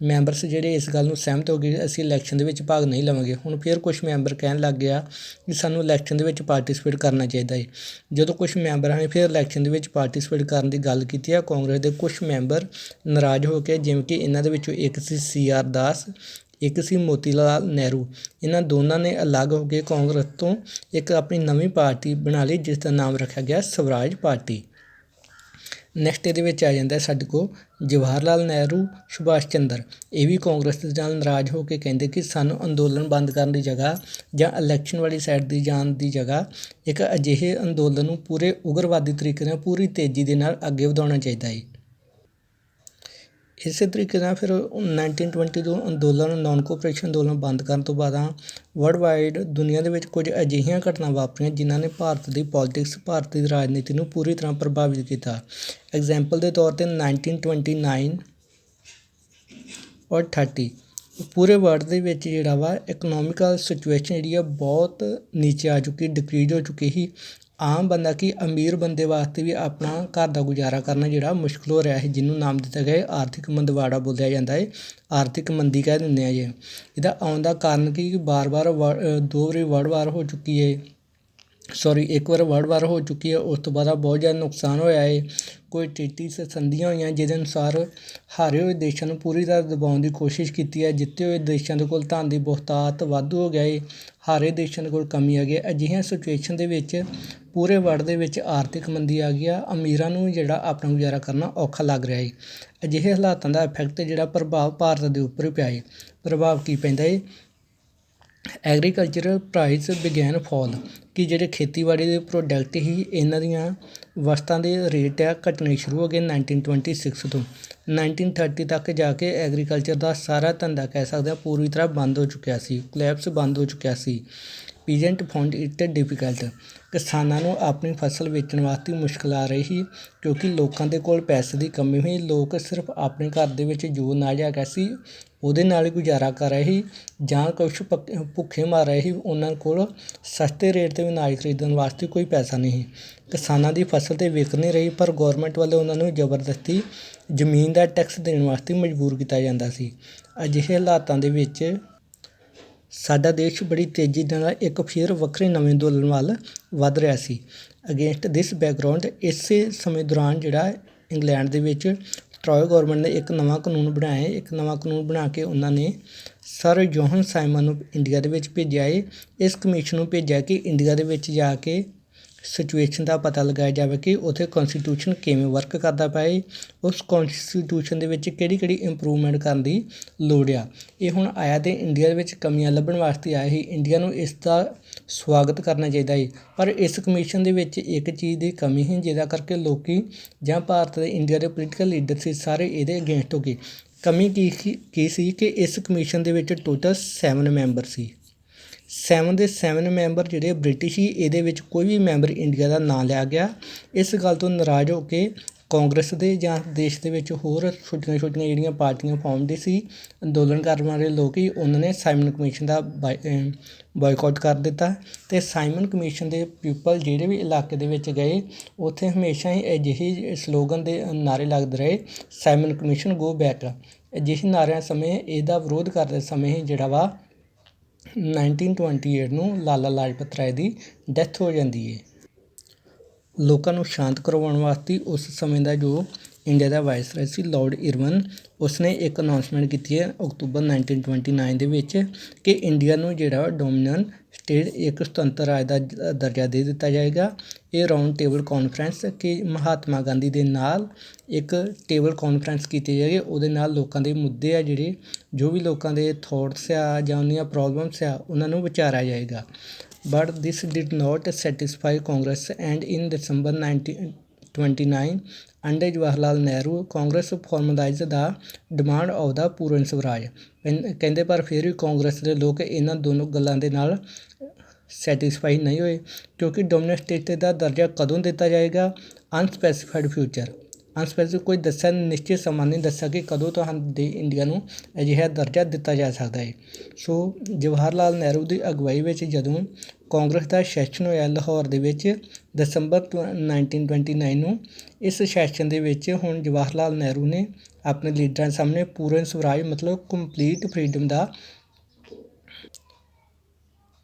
ਮੈਂਬਰਸ ਜਿਹੜੇ ਇਸ ਗੱਲ ਨੂੰ ਸਹਿਮਤ ਹੋ ਗਏ ਅਸੀਂ ਇਲੈਕਸ਼ਨ ਦੇ ਵਿੱਚ ਭਾਗ ਨਹੀਂ ਲਵਾਂਗੇ। ਹੁਣ ਫਿਰ ਕੁਝ ਮੈਂਬਰ ਕਹਿਣ ਲੱਗ ਗਿਆ ਕਿ ਸਾਨੂੰ ਇਲੈਕਸ਼ਨ ਦੇ ਵਿੱਚ ਪਾਰਟੀਸਪੇਟ ਕਰਨਾ ਚਾਹੀਦਾ ਹੈ। ਜਦੋਂ ਕੁਝ ਮੈਂਬਰਾਂ ਨੇ ਫਿਰ ਇਲੈਕਸ਼ਨ ਦੇ ਵਿੱਚ ਪਾਰਟੀਸਪੇਟ ਕਰਨ ਦੀ ਗੱਲ ਕੀਤੀ ਆ, ਕਾਂਗਰਸ ਦੇ ਕੁਝ ਮੈਂਬਰ ਨਾਰਾਜ਼ ਹੋ ਕੇ, ਜਿਵੇਂ ਕਿ ਇਹਨਾਂ ਦੇ ਵਿੱਚੋਂ ਇੱਕ ਸੀ CR ਦਾਸ, ਇੱਕ ਸੀ ਮੋਤੀ ਲਾਲ ਨਹਿਰੂ, ਇਹਨਾਂ ਦੋਨਾਂ ਨੇ ਅਲੱਗ ਹੋ ਕੇ ਕਾਂਗਰਸ ਤੋਂ ਇੱਕ ਆਪਣੀ ਨਵੀਂ ਪਾਰਟੀ ਬਣਾ ਲਈ ਜਿਸ ਦਾ ਨਾਮ ਰੱਖਿਆ ਗਿਆ ਸਵਰਾਜ ਪਾਰਟੀ। ਨੈਕਸਟ ਇਹਦੇ ਵਿੱਚ ਆ ਜਾਂਦਾ ਸਾਡੇ ਕੋਲ ਜਵਾਹਰ ਲਾਲ ਨਹਿਰੂ, ਸੁਭਾਸ਼ ਚੰਦਰ। ਇਹ ਵੀ ਕਾਂਗਰਸ ਦੇ ਨਾਲ ਨਾਰਾਜ਼ ਹੋ ਕੇ ਕਹਿੰਦੇ ਕਿ ਸਾਨੂੰ ਅੰਦੋਲਨ ਬੰਦ ਕਰਨ ਦੀ ਜਗ੍ਹਾ ਜਾਂ ਇਲੈਕਸ਼ਨ ਵਾਲੀ ਸਾਈਡ ਦੀ ਜਾਣ ਦੀ ਜਗ੍ਹਾ ਇੱਕ ਅਜਿਹੇ ਅੰਦੋਲਨ ਨੂੰ ਪੂਰੇ ਉਗਰਵਾਦੀ ਤਰੀਕੇ ਨਾਲ ਪੂਰੀ ਤੇਜ਼ੀ ਦੇ ਨਾਲ ਅੱਗੇ ਵਧਾਉਣਾ ਚਾਹੀਦਾ ਹੈ। ਇਸੇ ਤਰੀਕੇ ਨਾਲ ਫਿਰ 1920 ਤੋਂ ਅੰਦੋਲਨ, ਨਾਨ ਕੋਆਪਰੇਸ਼ਨ ਅੰਦੋਲਨ ਬੰਦ ਕਰਨ ਤੋਂ ਬਾਅਦ ਵਰਲਡ ਵਾਈਡ ਦੁਨੀਆ ਦੇ ਵਿੱਚ ਕੁਝ ਅਜਿਹੀਆਂ ਘਟਨਾ ਵਾਪਰੀਆਂ ਜਿਨ੍ਹਾਂ ਨੇ ਭਾਰਤ ਦੀ ਪੋਲੀਟਿਕਸ, ਭਾਰਤ ਦੀ ਰਾਜਨੀਤੀ ਨੂੰ ਪੂਰੀ ਤਰ੍ਹਾਂ ਪ੍ਰਭਾਵਿਤ ਕੀਤਾ। ਐਗਜ਼ਾਮਪਲ ਦੇ ਤੌਰ 'ਤੇ 1929 ਔਰ 30 ਪੂਰੇ ਵਰਲਡ ਦੇ ਵਿੱਚ ਜਿਹੜਾ ਵਾ ਇਕਨੋਮਿਕਲ ਸਿਚੁਏਸ਼ਨ ਜਿਹੜੀ ਆ ਬਹੁਤ ਨੀਚੇ ਆ ਚੁੱਕੀ, ਡਿਕਰੀਜ਼ ਹੋ ਚੁੱਕੀ ਸੀ। ਆਮ ਬੰਦਾ ਕਿ ਅਮੀਰ ਬੰਦੇ ਵਾਸਤੇ ਵੀ ਆਪਣਾ ਘਰ ਦਾ ਗੁਜ਼ਾਰਾ ਕਰਨਾ ਜਿਹੜਾ ਮੁਸ਼ਕਿਲ ਹੋ ਰਿਹਾ ਹੈ, ਜਿਹਨੂੰ ਨਾਮ ਦਿੱਤਾ ਗਿਆ ਆਰਥਿਕ ਮੰਦਵਾੜਾ ਬੋਲਿਆ ਜਾਂਦਾ ਹੈ, ਆਰਥਿਕ ਮੰਦੀ ਕਹਿ ਦਿੰਦੇ ਆ ਜੀ। ਇਹਦਾ ਆਉਣ ਦਾ ਕਾਰਨ ਕੀ, ਬਾਰ-ਬਾਰ ਦੋ ਵਾਰੀ ਵਰਲਡ ਵਾਰ ਹੋ ਚੁੱਕੀ ਹੈ, ਇੱਕ ਵਾਰ ਵਰਲਡ ਵਾਰ ਹੋ ਚੁੱਕੀ ਹੈ। ਉਸ ਤੋਂ ਬਾਅਦ ਬਹੁਤ ਜ਼ਿਆਦਾ ਨੁਕਸਾਨ ਹੋਇਆ ਹੈ। ਕੋਈ ਟ੍ਰੀਟੀ ਸੰਧੀਆਂ ਹੋਈਆਂ ਜਿਹਦੇ ਅਨੁਸਾਰ ਹਾਰੇ ਹੋਏ ਦੇਸ਼ਾਂ ਨੂੰ ਪੂਰੀ ਤਰ੍ਹਾਂ ਦਬਾਉਣ ਦੀ ਕੋਸ਼ਿਸ਼ ਕੀਤੀ ਹੈ। ਜਿੱਤੇ ਹੋਏ ਦੇਸ਼ਾਂ ਦੇ ਕੋਲ ਧਨ ਦੀ ਬਹੁਤਾਤ ਵਾਧੂ ਹੋ ਗਿਆ ਹੈ, ਹਾਰੇ ਦੇਸ਼ਾਂ ਦੇ ਕੋਲ ਕਮੀ ਆ ਗਈ। ਅਜਿਹੀਆਂ ਸਿਚੁਏਸ਼ਨ ਦੇ ਵਿੱਚ ਪੂਰੇ ਵਰਲਡ ਦੇ ਵਿੱਚ ਆਰਥਿਕ ਮੰਦੀ ਆ ਗਈ ਆ, ਅਮੀਰਾਂ ਨੂੰ ਜਿਹੜਾ ਆਪਣਾ ਗੁਜ਼ਾਰਾ ਕਰਨਾ ਔਖਾ ਲੱਗ ਰਿਹਾ ਹੈ। ਅਜਿਹੇ ਹਾਲਾਤਾਂ ਦਾ ਇਫੈਕਟ ਜਿਹੜਾ ਪ੍ਰਭਾਵ ਭਾਰਤ ਦੇ ਉੱਪਰ ਹੀ ਪਿਆ ਹੈ। ਪ੍ਰਭਾਵ ਕੀ ਪੈਂਦਾ ਹੈ, ਐਗਰੀਕਲਚਰਲ ਪ੍ਰਾਈਸ ਬਿਗੈਨ ਫਾਲ, ਕਿ ਜਿਹੜੇ ਖੇਤੀਬਾੜੀ ਦੇ ਪ੍ਰੋਡਕਟ ਸੀ ਇਹਨਾਂ ਦੀਆਂ ਵਸਤਾਂ ਦੇ ਰੇਟ ਆ ਘਟਣੇ ਸ਼ੁਰੂ ਹੋ ਗਏ 1926 ਤੋਂ 1930 ਤੱਕ ਜਾ ਕੇ ਐਗਰੀਕਲਚਰ ਦਾ ਸਾਰਾ ਧੰਦਾ ਕਹਿ ਸਕਦੇ ਹਾਂ ਪੂਰੀ ਤਰ੍ਹਾਂ ਬੰਦ ਹੋ ਚੁੱਕਿਆ ਸੀ, ਕੋਲੈਪਸ ਬੰਦ ਹੋ ਚੁੱਕਿਆ ਸੀ। ਪੀਜੈਂਟ ਫਾਊਂਡ ਇਟ ਡਿਫੀਕਲਟ, ਕਿਸਾਨਾਂ ਨੂੰ ਆਪਣੀ ਫਸਲ ਵੇਚਣ ਵਾਸਤੇ ਮੁਸ਼ਕਿਲ ਆ ਰਹੀ ਸੀ ਕਿਉਂਕਿ ਲੋਕਾਂ ਦੇ ਕੋਲ ਪੈਸੇ ਦੀ ਕਮੀ ਹੋਈ। ਲੋਕ ਸਿਰਫ ਆਪਣੇ ਘਰ ਦੇ ਵਿੱਚ ਜੋ ਅਨਾਜ ਹੈਗਾ ਸੀ ਉਹਦੇ ਨਾਲ ਹੀ ਗੁਜ਼ਾਰਾ ਕਰ ਰਹੇ ਸੀ ਜਾਂ ਕੁਛ ਭੁੱਖੇ ਮਰ ਰਹੇ ਸੀ। ਉਹਨਾਂ ਕੋਲ ਸਸਤੇ ਰੇਟ 'ਤੇ ਅਨਾਜ ਖਰੀਦਣ ਵਾਸਤੇ ਕੋਈ ਪੈਸਾ ਨਹੀਂ ਸੀ। ਕਿਸਾਨਾਂ ਦੀ ਫਸਲ ਤਾਂ ਵਿਕ ਨਹੀਂ ਰਹੀ ਪਰ ਗੌਰਮੈਂਟ ਵੱਲੋਂ ਉਹਨਾਂ ਨੂੰ ਜ਼ਬਰਦਸਤੀ ਜ਼ਮੀਨ ਦਾ ਟੈਕਸ ਦੇਣ ਵਾਸਤੇ ਮਜਬੂਰ ਕੀਤਾ ਜਾਂਦਾ ਸੀ। ਅਜਿਹੇ ਹਾਲਾਤਾਂ ਦੇ ਵਿੱਚ ਸਾਡਾ ਦੇਸ਼ ਬੜੀ ਤੇਜ਼ੀ ਨਾਲ ਇੱਕ ਫਿਰ ਵੱਖਰੇ ਨਵੇਂ ਅੰਦੋਲਨ ਵੱਲ ਵੱਧ ਰਿਹਾ ਸੀ। ਅਗੇਂਸਟ ਦਿਸ ਬੈਕਗਰਾਊਂਡ ਇਸੇ ਸਮੇਂ ਦੌਰਾਨ ਜਿਹੜਾ ਇੰਗਲੈਂਡ ਦੇ ਵਿੱਚ ਟਰੋਏ ਗੌਰਮੈਂਟ ਨੇ ਇੱਕ ਨਵਾਂ ਕਾਨੂੰਨ ਬਣਾਇਆ। ਇੱਕ ਨਵਾਂ ਕਾਨੂੰਨ ਬਣਾ ਕੇ ਉਹਨਾਂ ਨੇ ਸਰ ਜੌਹਨ ਸਾਈਮਨ ਨੂੰ ਇੰਡੀਆ ਦੇ ਵਿੱਚ ਭੇਜਿਆ ਹੈ। ਇਸ ਕਮਿਸ਼ਨ ਨੂੰ ਭੇਜਿਆ ਕਿ ਇੰਡੀਆ ਦੇ ਵਿੱਚ ਜਾ ਕੇ ਸਿਚੁਏਸ਼ਨ ਦਾ ਪਤਾ ਲਗਾਇਆ ਜਾਵੇ ਕਿ ਉੱਥੇ ਕੌਨਸਟੀਟਿਊਸ਼ਨ ਕਿਵੇਂ ਵਰਕ ਕਰਦਾ ਪਿਆ ਹੈ, ਉਸ ਕੌਨਸਟੀਟਿਊਸ਼ਨ ਦੇ ਵਿੱਚ ਕਿਹੜੀ ਕਿਹੜੀ ਇੰਪਰੂਵਮੈਂਟ ਕਰਨ ਦੀ ਲੋੜ ਆ। ਇਹ ਹੁਣ ਆਇਆ ਅਤੇ ਇੰਡੀਆ ਦੇ ਵਿੱਚ ਕਮੀਆਂ ਲੱਭਣ ਵਾਸਤੇ ਆਇਆ ਸੀ। ਇੰਡੀਆ ਨੂੰ ਇਸ ਦਾ ਸਵਾਗਤ ਕਰਨਾ ਚਾਹੀਦਾ ਹੈ ਪਰ ਇਸ ਕਮਿਸ਼ਨ ਦੇ ਵਿੱਚ ਇੱਕ ਚੀਜ਼ ਦੀ ਕਮੀ ਸੀ ਜਿਹਦਾ ਕਰਕੇ ਲੋਕ ਜਾਂ ਭਾਰਤ ਦੇ ਇੰਡੀਆ ਦੇ ਪੋਲੀਟੀਕਲ ਲੀਡਰ ਸੀ ਸਾਰੇ ਇਹਦੇ ਅਗੇਂਸਟ ਹੋ ਗਏ। ਕਮੀ ਕੀ ਸੀ ਕਿ ਇਸ ਕਮਿਸ਼ਨ ਦੇ ਵਿੱਚ ਟੋਟਲ 7 ਮੈਂਬਰ ਸੀ। 7 ਦੇ 7 ਮੈਂਬਰ ਜਿਹੜੇ ਬ੍ਰਿਟਿਸ਼ ਸੀ, ਇਹਦੇ ਵਿੱਚ ਕੋਈ ਵੀ ਮੈਂਬਰ ਇੰਡੀਆ ਦਾ ਨਾਂ ਲਿਆ ਗਿਆ। ਇਸ ਗੱਲ ਤੋਂ ਨਾਰਾਜ਼ ਹੋ ਕੇ ਕਾਂਗਰਸ ਦੇ ਜਾਂ ਦੇਸ਼ ਦੇ ਵਿੱਚ ਹੋਰ ਛੋਟੀਆਂ ਛੋਟੀਆਂ ਜਿਹੜੀਆਂ ਪਾਰਟੀਆਂ ਫਾਰਮਡ ਸੀ, ਅੰਦੋਲਨ ਕਰਨ ਵਾਲੇ ਲੋਕ ਹੀ, ਉਹਨਾਂ ਨੇ ਸਾਈਮਨ ਕਮਿਸ਼ਨ ਦਾ ਬਾਈਕਾਟ ਕਰ ਦਿੱਤਾ। ਅਤੇ ਸਾਈਮਨ ਕਮਿਸ਼ਨ ਦੇ ਪੀਪਲ ਜਿਹੜੇ ਵੀ ਇਲਾਕੇ ਦੇ ਵਿੱਚ ਗਏ ਉੱਥੇ ਹਮੇਸ਼ਾ ਹੀ ਅਜਿਹੀ ਸਲੋਗਨ ਦੇ ਨਾਅਰੇ ਲੱਗਦੇ ਰਹੇ, ਸਾਈਮਨ ਕਮਿਸ਼ਨ ਗੋ ਬੈਕ। ਅਜਿਹੇ ਨਾਅਰਿਆਂ ਸਮੇਂ ਇਹਦਾ ਵਿਰੋਧ ਕਰਦੇ ਸਮੇਂ ਹੀ ਜਿਹੜਾ ਵਾ 1928 ਨੂੰ ਲਾਲਾ ਲਾਜਪਤ ਰਾਏ ਦੀ ਡੈਥ ਹੋ ਜਾਂਦੀ ਹੈ। ਲੋਕਾਂ ਨੂੰ ਸ਼ਾਂਤ ਕਰਵਾਉਣ ਵਾਸਤੇ ਉਸ ਸਮੇਂ ਦਾ ਜੋ ਇੰਡੀਆ ਦਾ ਵਾਇਸਰਾਏ ਸੀ ਲਾਰਡ ਇਰਵਨ, ਉਸਨੇ ਇੱਕ ਅਨਾਊਂਸਮੈਂਟ ਕੀਤੀ ਹੈ ਅਕਤੂਬਰ 1929 ਦੇ ਵਿੱਚ ਕਿ ਇੰਡੀਆ ਨੂੰ ਜਿਹੜਾ ਡੋਮੀਨਨ ਸਟੇਟ ਇੱਕ ਸੁਤੰਤਰ ਰਾਜ ਦਾ ਦਰਜਾ ਦੇ ਦਿੱਤਾ ਜਾਏਗਾ। ਇਹ ਰਾਊਂਡ ਟੇਬਲ ਕਾਨਫਰੰਸ ਕਿ ਮਹਾਤਮਾ ਗਾਂਧੀ ਦੇ ਨਾਲ ਇੱਕ ਟੇਬਲ ਕਾਨਫਰੰਸ ਕੀਤੀ ਜਾਏਗੀ, ਉਹਦੇ ਨਾਲ ਲੋਕਾਂ ਦੇ ਮੁੱਦੇ ਆ ਜਿਹੜੇ ਜੋ ਵੀ ਲੋਕਾਂ ਦੇ ਥੋਟਸ ਆ ਜਾਂ ਉਹਦੀਆਂ ਪ੍ਰੋਬਲਮਸ ਆ ਉਹਨਾਂ ਨੂੰ ਵਿਚਾਰਿਆ ਜਾਏਗਾ। But this did not satisfy Congress, and in December 1929, under Jawaharlal Nehru, Congress formalized the demand of the Purna Swaraj. ਕਹਿੰਦੇ ਪਰ ਫਿਰ ਵੀ ਕਾਂਗਰਸ ਦੇ ਲੋਕ ਇਹਨਾਂ ਦੋਨੋਂ ਗੱਲਾਂ ਦੇ ਨਾਲ ਸੈਟਿਸਫਾਈ ਨਹੀਂ ਹੋਏ, ਕਿਉਂਕਿ ਡੋਮੀਨੈਂਟ ਸਟੇਟ ਦਾ ਦਰਜਾ ਕਦੋਂ ਦਿੱਤਾ ਜਾਏਗਾ? ਅਨਸਪੈਸੀਫਾਈਡ ਫਿਊਚਰ, ਅਨਸਪੈਸੀਫਿਕ ਕੋਈ ਦੱਸਿਆ ਨਿਸ਼ਚਿਤ ਸਮਾਂ ਨਹੀਂ ਦੱਸਿਆ ਕਿ ਕਦੋਂ ਤੁਹਾਡੇ ਇੰਡੀਆ ਨੂੰ ਅਜਿਹਾ ਦਰਜਾ ਦਿੱਤਾ ਜਾ ਸਕਦਾ ਹੈ। ਸੋ ਜਵਾਹਰ ਲਾਲ ਨਹਿਰੂ ਦੀ ਅਗਵਾਈ ਵਿੱਚ ਜਦੋਂ ਕਾਂਗਰਸ ਦਾ ਸੈਸ਼ਨ ਹੋਇਆ ਲਾਹੌਰ ਦੇ ਵਿੱਚ ਦਸੰਬਰ 1929 ਨੂੰ, ਇਸ ਸੈਸ਼ਨ ਦੇ ਵਿੱਚ ਹੁਣ ਜਵਾਹਰ ਲਾਲ ਨਹਿਰੂ ਨੇ ਆਪਣੇ ਲੀਡਰਾਂ ਸਾਹਮਣੇ ਪੂਰਨ ਸਵਰਾਜ ਮਤਲਬ ਕੰਪਲੀਟ ਫਰੀਡਮ ਦਾ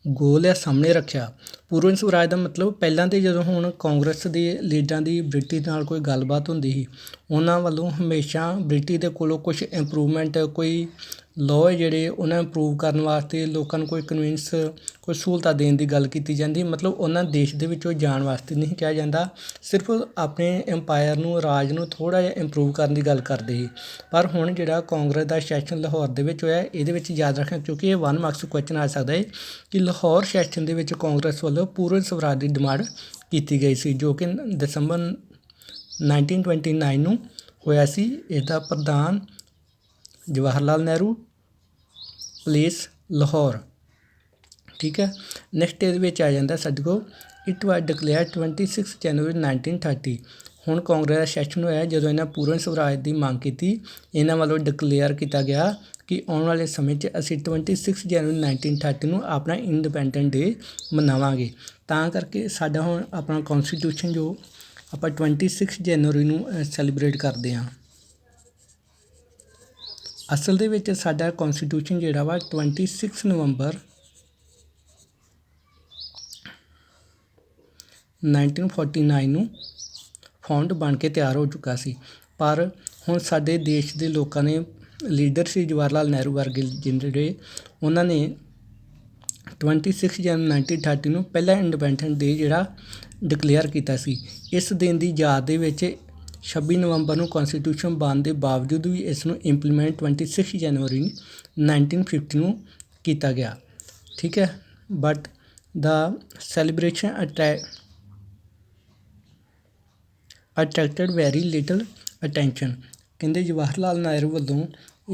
ਗੋਲ ਆ ਸਾਹਮਣੇ ਰੱਖਿਆ। ਪੂਰਨ ਸਵਰਾਜ ਦਾ ਮਤਲਬ ਪਹਿਲਾਂ ਤਾਂ ਜਦੋਂ ਹੁਣ ਕਾਂਗਰਸ ਦੇ ਲੀਡਰਾਂ ਦੀ ਬ੍ਰਿਟਿਸ਼ ਨਾਲ ਕੋਈ ਗੱਲਬਾਤ ਹੁੰਦੀ ਸੀ, ਉਹਨਾਂ ਵੱਲੋਂ ਹਮੇਸ਼ਾ ਬ੍ਰਿਟਿਸ਼ ਦੇ ਕੋਲੋਂ ਕੁਛ ਇੰਪਰੂਵਮੈਂਟ, ਕੋਈ ਲਾਅ ਜਿਹੜੇ ਉਹਨਾਂ ਇੰਪਰੂਵ ਕਰਨ ਵਾਸਤੇ ਲੋਕਾਂ ਨੂੰ ਕੋਈ ਕਨਵਿੰਸ, ਕੋਈ ਸਹੂਲਤਾਂ ਦੇਣ ਦੀ ਗੱਲ ਕੀਤੀ ਜਾਂਦੀ। ਮਤਲਬ ਉਹਨਾਂ ਦੇਸ਼ ਦੇ ਵਿੱਚੋਂ ਜਾਣ ਵਾਸਤੇ ਨਹੀਂ ਕਿਹਾ ਜਾਂਦਾ, ਸਿਰਫ ਆਪਣੇ ਐਮਪਾਇਰ ਨੂੰ, ਰਾਜ ਨੂੰ ਥੋੜ੍ਹਾ ਜਿਹਾ ਇੰਪਰੂਵ ਕਰਨ ਦੀ ਗੱਲ ਕਰਦੇ ਸੀ। ਪਰ ਹੁਣ ਜਿਹੜਾ ਕਾਂਗਰਸ ਦਾ ਸੈਸ਼ਨ ਲਾਹੌਰ ਦੇ ਵਿੱਚ ਹੋਇਆ, ਇਹਦੇ ਵਿੱਚ ਯਾਦ ਰੱਖਣਾ ਕਿਉਂਕਿ ਇਹ 1 ਮਾਰਕਸ ਕੁਐਸਚਨ ਆ ਸਕਦਾ ਹੈ ਕਿ ਲਾਹੌਰ ਸੈਸ਼ਨ ਦੇ ਵਿੱਚ ਕਾਂਗਰਸ ਵੱਲੋਂ ਪੂਰਨ ਸਵਰਾਜ ਦੀ ਡਿਮਾਂਡ ਕੀਤੀ ਗਈ ਸੀ, ਜੋ ਕਿ ਦਸੰਬਰ 1929 ਨੂੰ ਹੋਇਆ ਸੀ। ਇਹਦਾ ਪ੍ਰਧਾਨ ਜਵਾਹਰ ਲਾਲ ਨਹਿਰੂ, ਪਲੇਸ ਲਾਹੌਰ। ਠੀਕ ਹੈ, ਨੈਕਸਟ ਇਹਦੇ ਵਿੱਚ ਆ ਜਾਂਦਾ ਸਾਡੇ ਕੋਲ ਇਟ ਵਾਜ਼ ਡਿਕਲੇਅਰ 26 ਜਨਵਰੀ 1930। ਹੁਣ ਕਾਂਗਰਸ ਦਾ ਸੈਸ਼ਨ ਹੋਇਆ ਜਦੋਂ ਇਹਨਾਂ ਪੂਰਨ ਸਵਰਾਜ ਦੀ ਮੰਗ ਕੀਤੀ, ਇਹਨਾਂ ਵੱਲੋਂ ਡਿਕਲੇਅਰ ਕੀਤਾ ਗਿਆ ਕਿ ਆਉਣ ਵਾਲੇ ਸਮੇਂ 'ਚ ਅਸੀਂ 26 ਜਨਵਰੀ 1930 ਨੂੰ ਆਪਣਾ ਇੰਡੀਪੈਂਡੈਂਟ ਡੇ ਮਨਾਵਾਂਗੇ। ਤਾਂ ਕਰਕੇ ਸਾਡਾ ਹੁਣ ਆਪਣਾ ਕੌਨਸਟੀਟਿਊਸ਼ਨ ਜੋ ਆਪਾਂ 26 ਜਨਵਰੀ ਨੂੰ ਸੈਲੀਬਰੇਟ ਕਰਦੇ ਹਾਂ। ਅਸਲ ਦੇ ਵਿੱਚ ਸਾਡਾ ਕੌਨਸਟੀਟਿਊਸ਼ਨ ਜਿਹੜਾ ਵਾ 26 ਨਵੰਬਰ 1949 ਨੂੰ ਫਾਊਂਡ ਬਣ ਕੇ ਤਿਆਰ ਹੋ ਚੁੱਕਾ ਸੀ। ਪਰ ਹੁਣ ਸਾਡੇ ਦੇਸ਼ ਦੇ ਲੋਕਾਂ ਨੇ, ਲੀਡਰ ਸੀ ਜਵਾਹਰ ਲਾਲ ਨਹਿਰੂ ਵਰਗੇ ਜਿਹੜੇ, ਉਹਨਾਂ ਨੇ 26 ਜਨਵਰੀ 1930 ਨੂੰ ਪਹਿਲਾ ਇੰਡੀਪੈਂਡੈਂਟ ਡੇ ਜਿਹੜਾ ਡਿਕਲੇਅਰ ਕੀਤਾ ਸੀ। ਇਸ ਦਿਨ ਦੀ ਯਾਦ ਦੇ ਵਿੱਚ 26 ਨਵੰਬਰ ਨੂੰ ਕੌਨਸਟੀਟਿਊਸ਼ਨ ਬਣਨ ਦੇ ਬਾਵਜੂਦ ਵੀ ਇਸ ਨੂੰ ਇੰਪਲੀਮੈਂਟ 26 ਜਨਵਰੀ 1950 ਨੂੰ ਕੀਤਾ ਗਿਆ। ਠੀਕ ਹੈ, but the celebration attracted very little attention. ਕਹਿੰਦੇ ਜਵਾਹਰ ਲਾਲ ਨਹਿਰੂ ਵੱਲੋਂ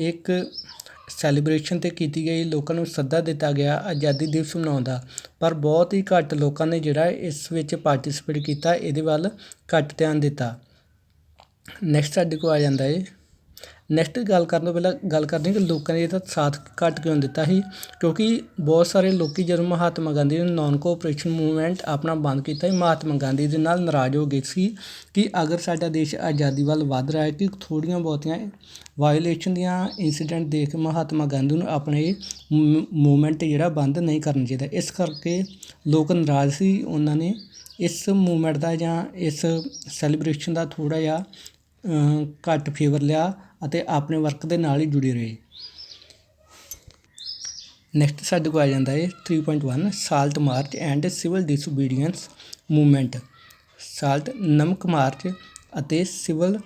ਇੱਕ ਸੈਲੀਬ੍ਰੇਸ਼ਨ ਤਾਂ ਕੀਤੀ ਗਈ, ਲੋਕਾਂ ਨੂੰ ਸੱਦਾ ਦਿੱਤਾ ਗਿਆ ਆਜ਼ਾਦੀ ਦਿਵਸ ਮਨਾਉਣ ਦਾ, ਪਰ ਬਹੁਤ ਹੀ ਘੱਟ ਲੋਕਾਂ ਨੇ ਜਿਹੜਾ ਇਸ ਵਿੱਚ ਪਾਰਟੀਸਪੇਟ ਕੀਤਾ, ਇਹਦੇ ਵੱਲ ਘੱਟ ਧਿਆਨ ਦਿੱਤਾ। ਨੈਕਸਟ ਸਾਡੇ ਕੋਲ ਆ ਜਾਂਦਾ ਹੈ, ਨੈਕਸਟ ਗੱਲ ਕਰਨ ਤੋਂ ਪਹਿਲਾਂ ਗੱਲ ਕਰਦੇ ਕਿ ਲੋਕਾਂ ਨੇ ਇਹਦਾ ਸਾਥ ਘੱਟ ਕਿਉਂ ਦਿੱਤਾ ਸੀ, ਕਿਉਂਕਿ ਬਹੁਤ ਸਾਰੇ ਲੋਕ ਜਦੋਂ ਮਹਾਤਮਾ ਗਾਂਧੀ ਨੇ ਨਾਨ ਕੋਆਪਰੇਸ਼ਨ ਮੂਵਮੈਂਟ ਆਪਣਾ ਬੰਦ ਕੀਤਾ ਸੀ, ਮਹਾਤਮਾ ਗਾਂਧੀ ਦੇ ਨਾਲ ਨਾਰਾਜ਼ ਹੋ ਗਏ ਸੀ ਕਿ ਅਗਰ ਸਾਡਾ ਦੇਸ਼ ਆਜ਼ਾਦੀ ਵੱਲ ਵੱਧ ਰਿਹਾ ਹੈ ਕਿ ਥੋੜ੍ਹੀਆਂ ਬਹੁਤੀਆਂ ਵਾਇਓਲੇਸ਼ਨ ਦੀਆਂ ਇੰਸੀਡੈਂਟ ਦੇਖ ਕੇ ਮਹਾਤਮਾ ਗਾਂਧੀ ਨੂੰ ਆਪਣੇ ਮੂਵਮੈਂਟ ਜਿਹੜਾ ਬੰਦ ਨਹੀਂ ਕਰਨਾ ਚਾਹੀਦਾ। ਇਸ ਕਰਕੇ ਲੋਕ ਨਾਰਾਜ਼ ਸੀ, ਉਹਨਾਂ ਨੇ ਇਸ ਮੂਵਮੈਂਟ ਦਾ ਜਾਂ ਇਸ ਸੈਲੀਬ੍ਰੇਸ਼ਨ ਦਾ ਥੋੜ੍ਹਾ ਜਿਹਾ ਘੱਟ ਫੇਵਰ ਲਿਆ ਅਤੇ ਆਪਣੇ ਵਰਕ ਦੇ ਨਾਲ ਹੀ ਜੁੜੇ ਰਹੇ। ਨੈਕਸਟ ਸਾਡੇ ਕੋਲ ਆ ਜਾਂਦਾ ਹੈ 3.1 salt march and civil disobedience movement. Salt ਨਮਕ ਮਾਰਚ ਅਤੇ ਸਿਵਲ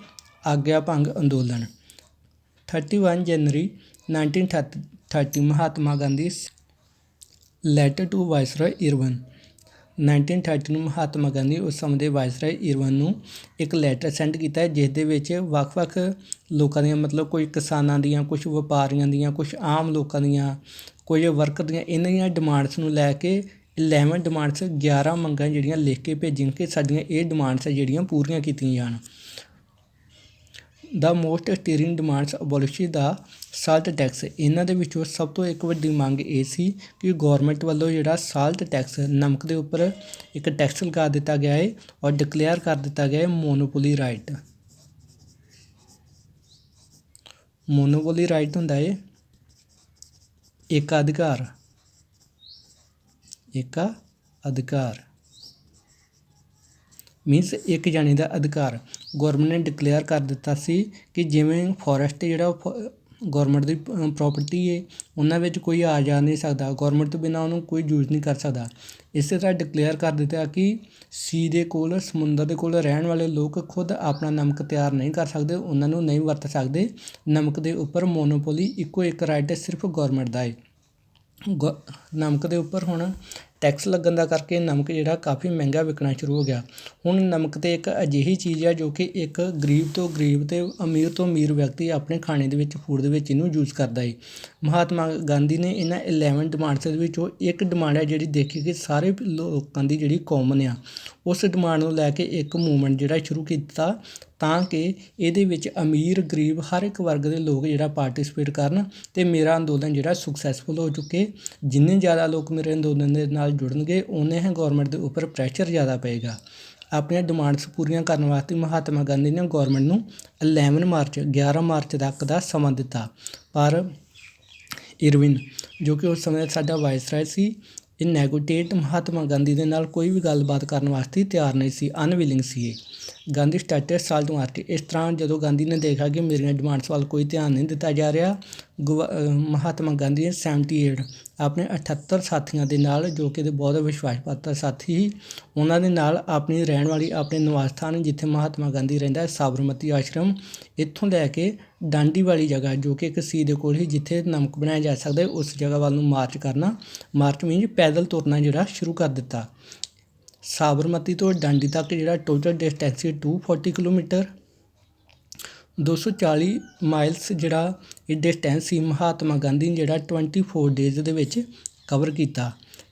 ਆਗਿਆ ਭੰਗ ਅੰਦੋਲਨ। 31 January 1930 Mahatma Gandhi letter to viceroy Irwin. 1930 ਨੂੰ ਮਹਾਤਮਾ ਗਾਂਧੀ ਉਸ ਸਮੇਂ ਦੇ ਵਾਇਸਰਾਏ ਇਰਵਨ ਨੂੰ ਇੱਕ ਲੈਟਰ ਸੈਂਡ ਕੀਤਾ ਜਿਸ ਦੇ ਵਿੱਚ ਵੱਖ-ਵੱਖ ਲੋਕਾਂ ਦੀਆਂ, ਮਤਲਬ ਕੋਈ ਕਿਸਾਨਾਂ ਦੀਆਂ, ਕੁਛ ਵਪਾਰੀਆਂ ਦੀਆਂ, ਕੁਛ ਆਮ ਲੋਕਾਂ ਦੀਆਂ, ਕੁਝ ਵਰਕਰ ਦੀਆਂ, ਇਹਨਾਂ ਦੀਆਂ ਡਿਮਾਂਡਸ ਨੂੰ ਲੈ ਕੇ 11 ਡਿਮਾਂਡਸ, 11 ਮੰਗਾਂ ਜਿਹੜੀਆਂ ਲਿਖ ਕੇ ਭੇਜੀਆਂ ਕਿ ਸਾਡੀਆਂ ਇਹ ਡਿਮਾਂਡਸ ਹੈ ਜਿਹੜੀਆਂ ਪੂਰੀਆਂ ਕੀਤੀਆਂ ਜਾਣ। ਦਾ ਮੋਸਟ ਸਟੀਰਿੰਗ ਡਿਮਾਂਡਸ ਅਬੋਲਿਸ਼ ਦਾ ਸਾਲਟ ਟੈਕਸ। ਇਹਨਾਂ ਦੇ ਵਿੱਚੋਂ ਸਭ ਤੋਂ ਇੱਕ ਵੱਡੀ ਮੰਗ ਇਹ ਸੀ ਕਿ ਗੌਰਮੈਂਟ ਵੱਲੋਂ ਜਿਹੜਾ ਸਾਲਟ ਟੈਕਸ, ਨਮਕ ਦੇ ਉੱਪਰ ਇੱਕ ਟੈਕਸ ਲਗਾ ਦਿੱਤਾ ਗਿਆ ਹੈ ਔਰ ਡਿਕਲੇਅਰ ਕਰ ਦਿੱਤਾ ਗਿਆ ਹੈ ਮੋਨੋਪੋਲੀ ਰਾਈਟ। ਮੋਨੋਪੋਲੀ ਰਾਈਟ ਹੁੰਦਾ ਹੈ ਏਕਾਧਿਕਾਰ। ਏਕਾ ਅਧਿਕਾਰ ਮੀਨਸ ਇੱਕ ਜਾਣੇ ਦਾ ਅਧਿਕਾਰ। ਗੌਰਮੈਂਟ ਨੇ ਡਿਕਲੇਅਰ ਕਰ ਦਿੱਤਾ ਸੀ ਕਿ ਜਿਵੇਂ ਫੋਰੈਸਟ ਜਿਹੜਾ ਗੌਰਮੈਂਟ ਦੀ ਪ੍ਰੋਪਰਟੀ ਹੈ, ਉਹਨਾਂ ਵਿੱਚ ਕੋਈ ਆ ਜਾ ਨਹੀਂ ਸਕਦਾ, ਗੌਰਮੈਂਟ ਤੋਂ ਬਿਨਾਂ ਉਹਨੂੰ ਕੋਈ ਯੂਜ਼ ਨਹੀਂ ਕਰ ਸਕਦਾ। ਇਸੇ ਤਰ੍ਹਾਂ ਡਿਕਲੇਅਰ ਕਰ ਦਿੱਤਾ ਕਿ ਸੀ ਦੇ ਕੋਲ, ਸਮੁੰਦਰ ਦੇ ਕੋਲ ਰਹਿਣ ਵਾਲੇ ਲੋਕ ਖੁਦ ਆਪਣਾ ਨਮਕ ਤਿਆਰ ਨਹੀਂ ਕਰ ਸਕਦੇ, ਉਹਨਾਂ ਨੂੰ ਨਹੀਂ ਵਰਤ ਸਕਦੇ। ਨਮਕ ਦੇ ਉੱਪਰ ਮੋਨੋਪੋਲੀ, ਇੱਕੋ ਇੱਕ ਰਾਈਟ ਸਿਰਫ ਗੌਰਮੈਂਟ ਦਾ ਹੈ। ਨਮਕ ਦੇ ਉੱਪਰ ਹੁਣ ਟੈਕਸ ਲੱਗਣ ਦਾ ਕਰਕੇ ਨਮਕ ਜਿਹੜਾ ਕਾਫੀ ਮਹਿੰਗਾ ਵਿਕਣਾ ਸ਼ੁਰੂ ਹੋ ਗਿਆ। ਹੁਣ ਨਮਕ ਤੇ ਇੱਕ ਅਜਿਹੀ ਚੀਜ਼ ਆ ਜੋ ਕਿ ਇੱਕ ਗਰੀਬ ਤੋਂ ਗਰੀਬ ਅਤੇ ਅਮੀਰ ਤੋਂ ਅਮੀਰ ਵਿਅਕਤੀ ਆਪਣੇ ਖਾਣੇ ਦੇ ਵਿੱਚ, ਫੂਡ ਦੇ ਵਿੱਚ ਇਹਨੂੰ ਯੂਜ਼ ਕਰਦਾ ਹੈ। ਮਹਾਤਮਾ ਗਾਂਧੀ ਨੇ ਇਹਨਾਂ 11 ਡਿਮਾਂਡਸ ਦੇ ਵਿੱਚੋਂ ਇੱਕ ਡਿਮਾਂਡ ਹੈ ਜਿਹੜੀ ਦੇਖੀ ਕਿ ਸਾਰੇ ਲੋਕਾਂ ਦੀ ਜਿਹੜੀ ਕਾਮਨ ਆ, ਉਸ ਡਿਮਾਂਡ ਨੂੰ ਲੈ ਕੇ ਇੱਕ ਮੂਵਮੈਂਟ ਜਿਹੜਾ ਸ਼ੁਰੂ ਕੀਤਾ ਤਾਂ ਕਿ ਇਹਦੇ ਵਿੱਚ ਅਮੀਰ ਗਰੀਬ ਹਰ ਇੱਕ ਵਰਗ ਦੇ ਲੋਕ ਜਿਹੜਾ ਪਾਰਟੀਸਪੇਟ ਕਰਨ ਅਤੇ ਮੇਰਾ ਅੰਦੋਲਨ ਜਿਹੜਾ ਸਕਸੈਸਫੁਲ ਹੋ ਚੁੱਕੇ। ਜਿੰਨੇ ਜ਼ਿਆਦਾ ਲੋਕ ਮੇਰੇ ਅੰਦੋਲਨ ਦੇ ਨਾਲ ਜੁੜਨਗੇ, ਉਨੇ ਹੀ ਗੌਰਮੈਂਟ ਦੇ ਉੱਪਰ ਪ੍ਰੈਸ਼ਰ ਜ਼ਿਆਦਾ ਪਏਗਾ। ਆਪਣੀਆਂ ਡਿਮਾਂਡਸ ਪੂਰੀਆਂ ਕਰਨ ਵਾਸਤੇ ਮਹਾਤਮਾ ਗਾਂਧੀ ਨੇ ਗੌਰਮੈਂਟ ਨੂੰ 11 ਮਾਰਚ ਤੱਕ ਦਾ ਸਮਾਂ ਦਿੱਤਾ, ਪਰ ਇਰਵਿਨ ਜੋ ਕਿ ਉਸ ਸਮੇਂ ਸਾਡਾ ਵਾਇਸਰਾਏ ਸੀ, ਇਹ ਨੈਗੋਟੀਏਟ ਮਹਾਤਮਾ ਗਾਂਧੀ ਦੇ ਨਾਲ ਕੋਈ ਵੀ ਗੱਲਬਾਤ ਕਰਨ ਵਾਸਤੇ ਤਿਆਰ ਨਹੀਂ ਸੀ, ਅਨਵਿਲਿੰਗ ਸੀ ਇਹ। Gandhi started salt March. ਇਸ ਤਰ੍ਹਾਂ ਜਦੋਂ ਗਾਂਧੀ ਨੇ ਦੇਖਿਆ ਕਿ ਮੇਰੀਆਂ ਡਿਮਾਂਡਸ ਵੱਲ ਕੋਈ ਧਿਆਨ ਨਹੀਂ ਦਿੱਤਾ ਜਾ ਰਿਹਾ, ਮਹਾਤਮਾ ਗਾਂਧੀ ਨੇ 78 ਆਪਣੇ 78 ਸਾਥੀਆਂ ਦੇ ਨਾਲ, ਜੋ ਕਿ ਇਹਦੇ ਬਹੁਤ ਵਿਸ਼ਵਾਸ ਪਾਤਰ ਸਾਥੀ ਸੀ, ਉਹਨਾਂ ਦੇ ਨਾਲ ਆਪਣੀ ਰਹਿਣ ਵਾਲੀ ਆਪਣੇ ਨਿਵਾਸ ਸਥਾਨ ਜਿੱਥੇ ਮਹਾਤਮਾ ਗਾਂਧੀ ਰਹਿੰਦਾ, ਸਾਬਰਮਤੀ ਆਸ਼ਰਮ, ਇੱਥੋਂ ਲੈ ਕੇ ਡਾਂਡੀ ਵਾਲੀ ਜਗ੍ਹਾ ਜੋ ਕਿ ਇੱਕ ਸੀ ਦੇ ਕੋਲ ਹੀ ਜਿੱਥੇ ਨਮਕ ਬਣਾਇਆ ਜਾ ਸਕਦਾ, ਉਸ ਜਗ੍ਹਾ ਵੱਲ ਨੂੰ ਮਾਰਚ ਕਰਨਾ। ਮਾਰਚ ਮੀਨਸ ਪੈਦਲ ਤੁਰਨਾ ਜਿਹੜਾ ਸ਼ੁਰੂ ਕਰ ਦਿੱਤਾ। ਸਾਬਰਮਤੀ ਤੋਂ ਡਾਂਡੀ ਤੱਕ ਜਿਹੜਾ ਟੋਟਲ ਡਿਸਟੈਂਸ ਸੀ 240 ਕਿਲੋਮੀਟਰ, 240 ਮਾਈਲਸ ਜਿਹੜਾ ਇਹ ਡਿਸਟੈਂਸ ਸੀ। ਮਹਾਤਮਾ ਗਾਂਧੀ ਨੇ ਜਿਹੜਾ 24 ਡੇਜ਼ ਦੇ ਵਿੱਚ ਕਵਰ ਕੀਤਾ।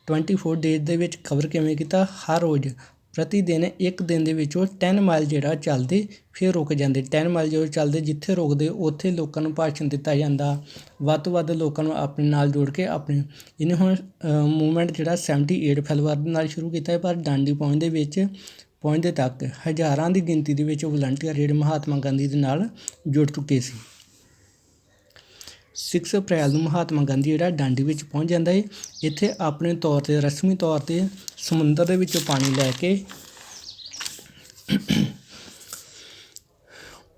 24 ਡੇਜ਼ ਦੇ ਵਿੱਚ ਕਵਰ ਕਿਵੇਂ ਕੀਤਾ? ਹਰ ਰੋਜ਼ ਪ੍ਰਤੀ ਦਿਨ ਇੱਕ ਦਿਨ ਦੇ ਵਿੱਚੋਂ 10 ਮਾਈਲ ਜਿਹੜਾ ਚੱਲਦੇ, ਫਿਰ ਰੁਕ ਜਾਂਦੇ। 10 ਮਾਈਲ ਜਦੋਂ ਚੱਲਦੇ, ਜਿੱਥੇ ਰੁਕਦੇ ਉੱਥੇ ਲੋਕਾਂ ਨੂੰ ਭਾਸ਼ਣ ਦਿੱਤਾ ਜਾਂਦਾ, ਵੱਧ ਤੋਂ ਵੱਧ ਲੋਕਾਂ ਨੂੰ ਆਪਣੇ ਨਾਲ ਜੋੜ ਕੇ ਆਪਣੇ ਇਹਨੇ ਹੁਣ ਮੂਵਮੈਂਟ ਜਿਹੜਾ 78 ਫੈਬਰਵਰੀ ਦੇ ਨਾਲ ਸ਼ੁਰੂ ਕੀਤਾ ਹੈ, ਪਰ ਡਾਂਡੀ ਪਹੁੰਚਦੇ ਤੱਕ ਹਜ਼ਾਰਾਂ ਦੀ ਗਿਣਤੀ ਦੇ ਵਿੱਚ ਵਲੰਟੀਅਰ ਜਿਹੜੇ ਮਹਾਤਮਾ ਗਾਂਧੀ ਦੇ ਨਾਲ ਜੁੜ ਚੁੱਕੇ ਸੀ। 6 ਅਪ੍ਰੈਲ ਨੂੰ ਮਹਾਤਮਾ ਗਾਂਧੀ ਜਿਹੜਾ ਡਾਂਡੀ ਵਿੱਚ ਪਹੁੰਚ ਜਾਂਦਾ ਹੈ। ਇੱਥੇ ਆਪਣੇ ਤੌਰ 'ਤੇ ਰਸਮੀ ਤੌਰ 'ਤੇ ਸਮੁੰਦਰ ਦੇ ਵਿੱਚੋਂ ਪਾਣੀ ਲੈ ਕੇ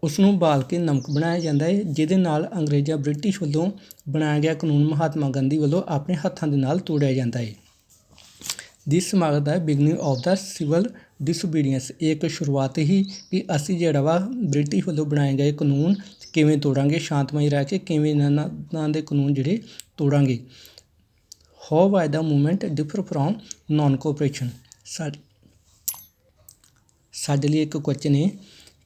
ਉਸ ਨੂੰ ਉਬਾਲ ਕੇ ਨਮਕ ਬਣਾਇਆ ਜਾਂਦਾ ਹੈ, ਜਿਹਦੇ ਨਾਲ ਬ੍ਰਿਟਿਸ਼ ਵੱਲੋਂ ਬਣਾਇਆ ਗਿਆ ਕਾਨੂੰਨ ਮਹਾਤਮਾ ਗਾਂਧੀ ਵੱਲੋਂ ਆਪਣੇ ਹੱਥਾਂ ਦੇ ਨਾਲ ਤੋੜਿਆ ਜਾਂਦਾ ਹੈ। This mark the beginning of the civil disobedience. ਇਹ ਇੱਕ ਸ਼ੁਰੂਆਤ ਹੀ ਕਿ ਅਸੀਂ ਜਿਹੜਾ ਵਾ ਬ੍ਰਿਟਿਸ਼ ਵੱਲੋਂ ਬਣਾਏ ਗਏ ਕਾਨੂੰਨ ਕਿਵੇਂ ਤੋੜਾਂਗੇ, ਸ਼ਾਂਤਮਈ ਰਹਿ ਕੇ ਕਿਵੇਂ ਇਹਨਾਂ ਦੇ ਕਾਨੂੰਨ ਜਿਹੜੇ ਤੋੜਾਂਗੇ। How was the movement differ from non cooperation. ਸਾਡੇ ਲਈ ਇੱਕ ਕੁਐਸਚਨ ਹੈ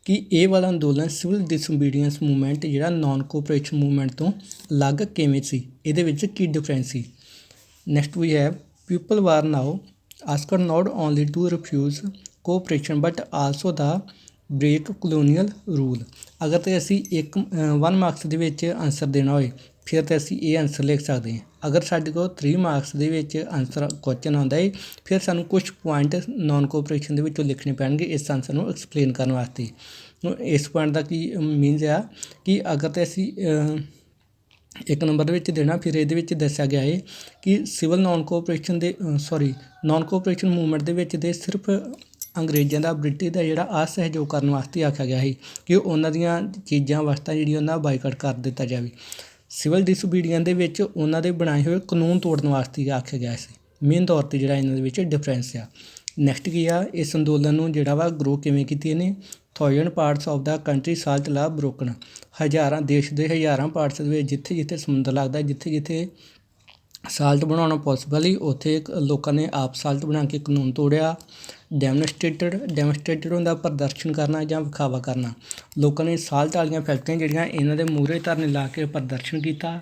ਕਿ ਇਹ ਵਾਲਾ ਅੰਦੋਲਨ ਸਿਵਲ ਡਿਸਓਬੀਡੀਐਂਸ ਮੂਵਮੈਂਟ ਜਿਹੜਾ ਨਾਨ ਕੋਆਪਰੇਸ਼ਨ ਮੂਵਮੈਂਟ ਤੋਂ ਅਲੱਗ ਕਿਵੇਂ ਸੀ, ਇਹਦੇ ਵਿੱਚ ਕੀ ਡਿਫਰੈਂਸ ਸੀ। Next we have people were now asked not only to refuse cooperation but also the break colonial rule. ਅਗਰ ਤਾਂ ਅਸੀਂ 1 ਮਾਰਕਸ ਦੇ ਵਿੱਚ ਆਨਸਰ ਦੇਣਾ ਹੋਏ ਫਿਰ ਤਾਂ ਅਸੀਂ ਇਹ ਆਨਸਰ ਲਿਖ ਸਕਦੇ ਹਾਂ। ਅਗਰ ਸਾਡੇ ਕੋਲ 3 ਮਾਰਕਸ ਦੇ ਵਿੱਚ ਆਨਸਰ ਕੁਐਸਚਨ ਆਉਂਦਾ ਹੈ, ਫਿਰ ਸਾਨੂੰ ਕੁਛ ਪੁਆਇੰਟ ਨਾਨ ਕੋਆਪਰੇਸ਼ਨ ਦੇ ਵਿੱਚੋਂ ਲਿਖਣੇ ਪੈਣਗੇ ਇਸ ਆਨਸਰ ਨੂੰ ਐਕਸਪਲੇਨ ਕਰਨ ਵਾਸਤੇ। ਇਸ ਪੁਆਇੰਟ ਦਾ ਕੀ ਮੀਨਸ ਆ ਕਿ ਅਗਰ ਤਾਂ ਅਸੀਂ 1 ਨੰਬਰ ਦੇ ਵਿੱਚ ਦੇਣਾ, ਫਿਰ ਇਹਦੇ ਵਿੱਚ ਦੱਸਿਆ ਗਿਆ ਹੈ ਕਿ ਸਿਵਲ ਨਾਨ ਕੋਆਪਰੇਸ਼ਨ ਮੂਵਮੈਂਟ ਦੇ ਵਿੱਚ ਦੇ ਸਿਰਫ ਅੰਗਰੇਜ਼ਾਂ ਦਾ, ਬ੍ਰਿਟਿਸ਼ ਦਾ ਜਿਹੜਾ ਅਸਹਿਯੋਗ ਕਰਨ ਵਾਸਤੇ ਆਖਿਆ ਗਿਆ ਸੀ ਕਿ ਉਹਨਾਂ ਦੀਆਂ ਚੀਜ਼ਾਂ ਵਸਤਾਂ ਜਿਹੜੀਆਂ ਉਹਨਾਂ ਬਾਈਕਾਟ ਕਰ ਦਿੱਤਾ ਜਾਵੇ। ਸਿਵਲ ਡਿਸਓਬੀਡੀਐਂਸ ਦੇ ਵਿੱਚ ਉਹਨਾਂ ਦੇ ਬਣਾਏ ਹੋਏ ਕਾਨੂੰਨ ਤੋੜਨ ਵਾਸਤੇ ਆਖਿਆ ਗਿਆ ਸੀ। ਮੇਨ ਤੌਰ 'ਤੇ ਜਿਹੜਾ ਇਹਨਾਂ ਦੇ ਵਿੱਚ ਡਿਫਰੈਂਸ ਆ। ਨੈਕਸਟ ਕੀ ਆ, ਇਸ ਅੰਦੋਲਨ ਨੂੰ ਜਿਹੜਾ ਵਾ ਗਰੋ ਕਿਵੇਂ ਕੀਤੀ ਇਹਨੇ। 1000 parts of the country salt ਲਾ ਬਰੋਕਨ। ਦੇਸ਼ ਦੇ ਹਜ਼ਾਰਾਂ ਪਾਰਟਸ ਦੇ ਵਿੱਚ ਜਿੱਥੇ ਜਿੱਥੇ ਸਮੁੰਦਰ ਲੱਗਦਾ, ਜਿੱਥੇ ਜਿੱਥੇ ਸਾਲਟ ਬਣਾਉਣਾ ਪੋਸੀਬਲ ਹੀ, ਉੱਥੇ ਲੋਕਾਂ ਨੇ ਆਪ ਸਾਲਟ ਬਣਾ ਕੇ ਕਾਨੂੰਨ ਤੋੜਿਆ। ਡੈਮੋਸਟ੍ਰੇਟਡ ਹੁੰਦਾ ਪ੍ਰਦਰਸ਼ਨ ਕਰਨਾ ਜਾਂ ਵਿਖਾਵਾ ਕਰਨਾ। ਲੋਕਾਂ ਨੇ ਸਾਲਟ ਵਾਲੀਆਂ ਫੈਕਟਰੀਆਂ ਜਿਹੜੀਆਂ ਇਹਨਾਂ ਦੇ ਮੂਹਰੇ ਧਰਨੇ ਲਾ ਕੇ ਪ੍ਰਦਰਸ਼ਨ ਕੀਤਾ।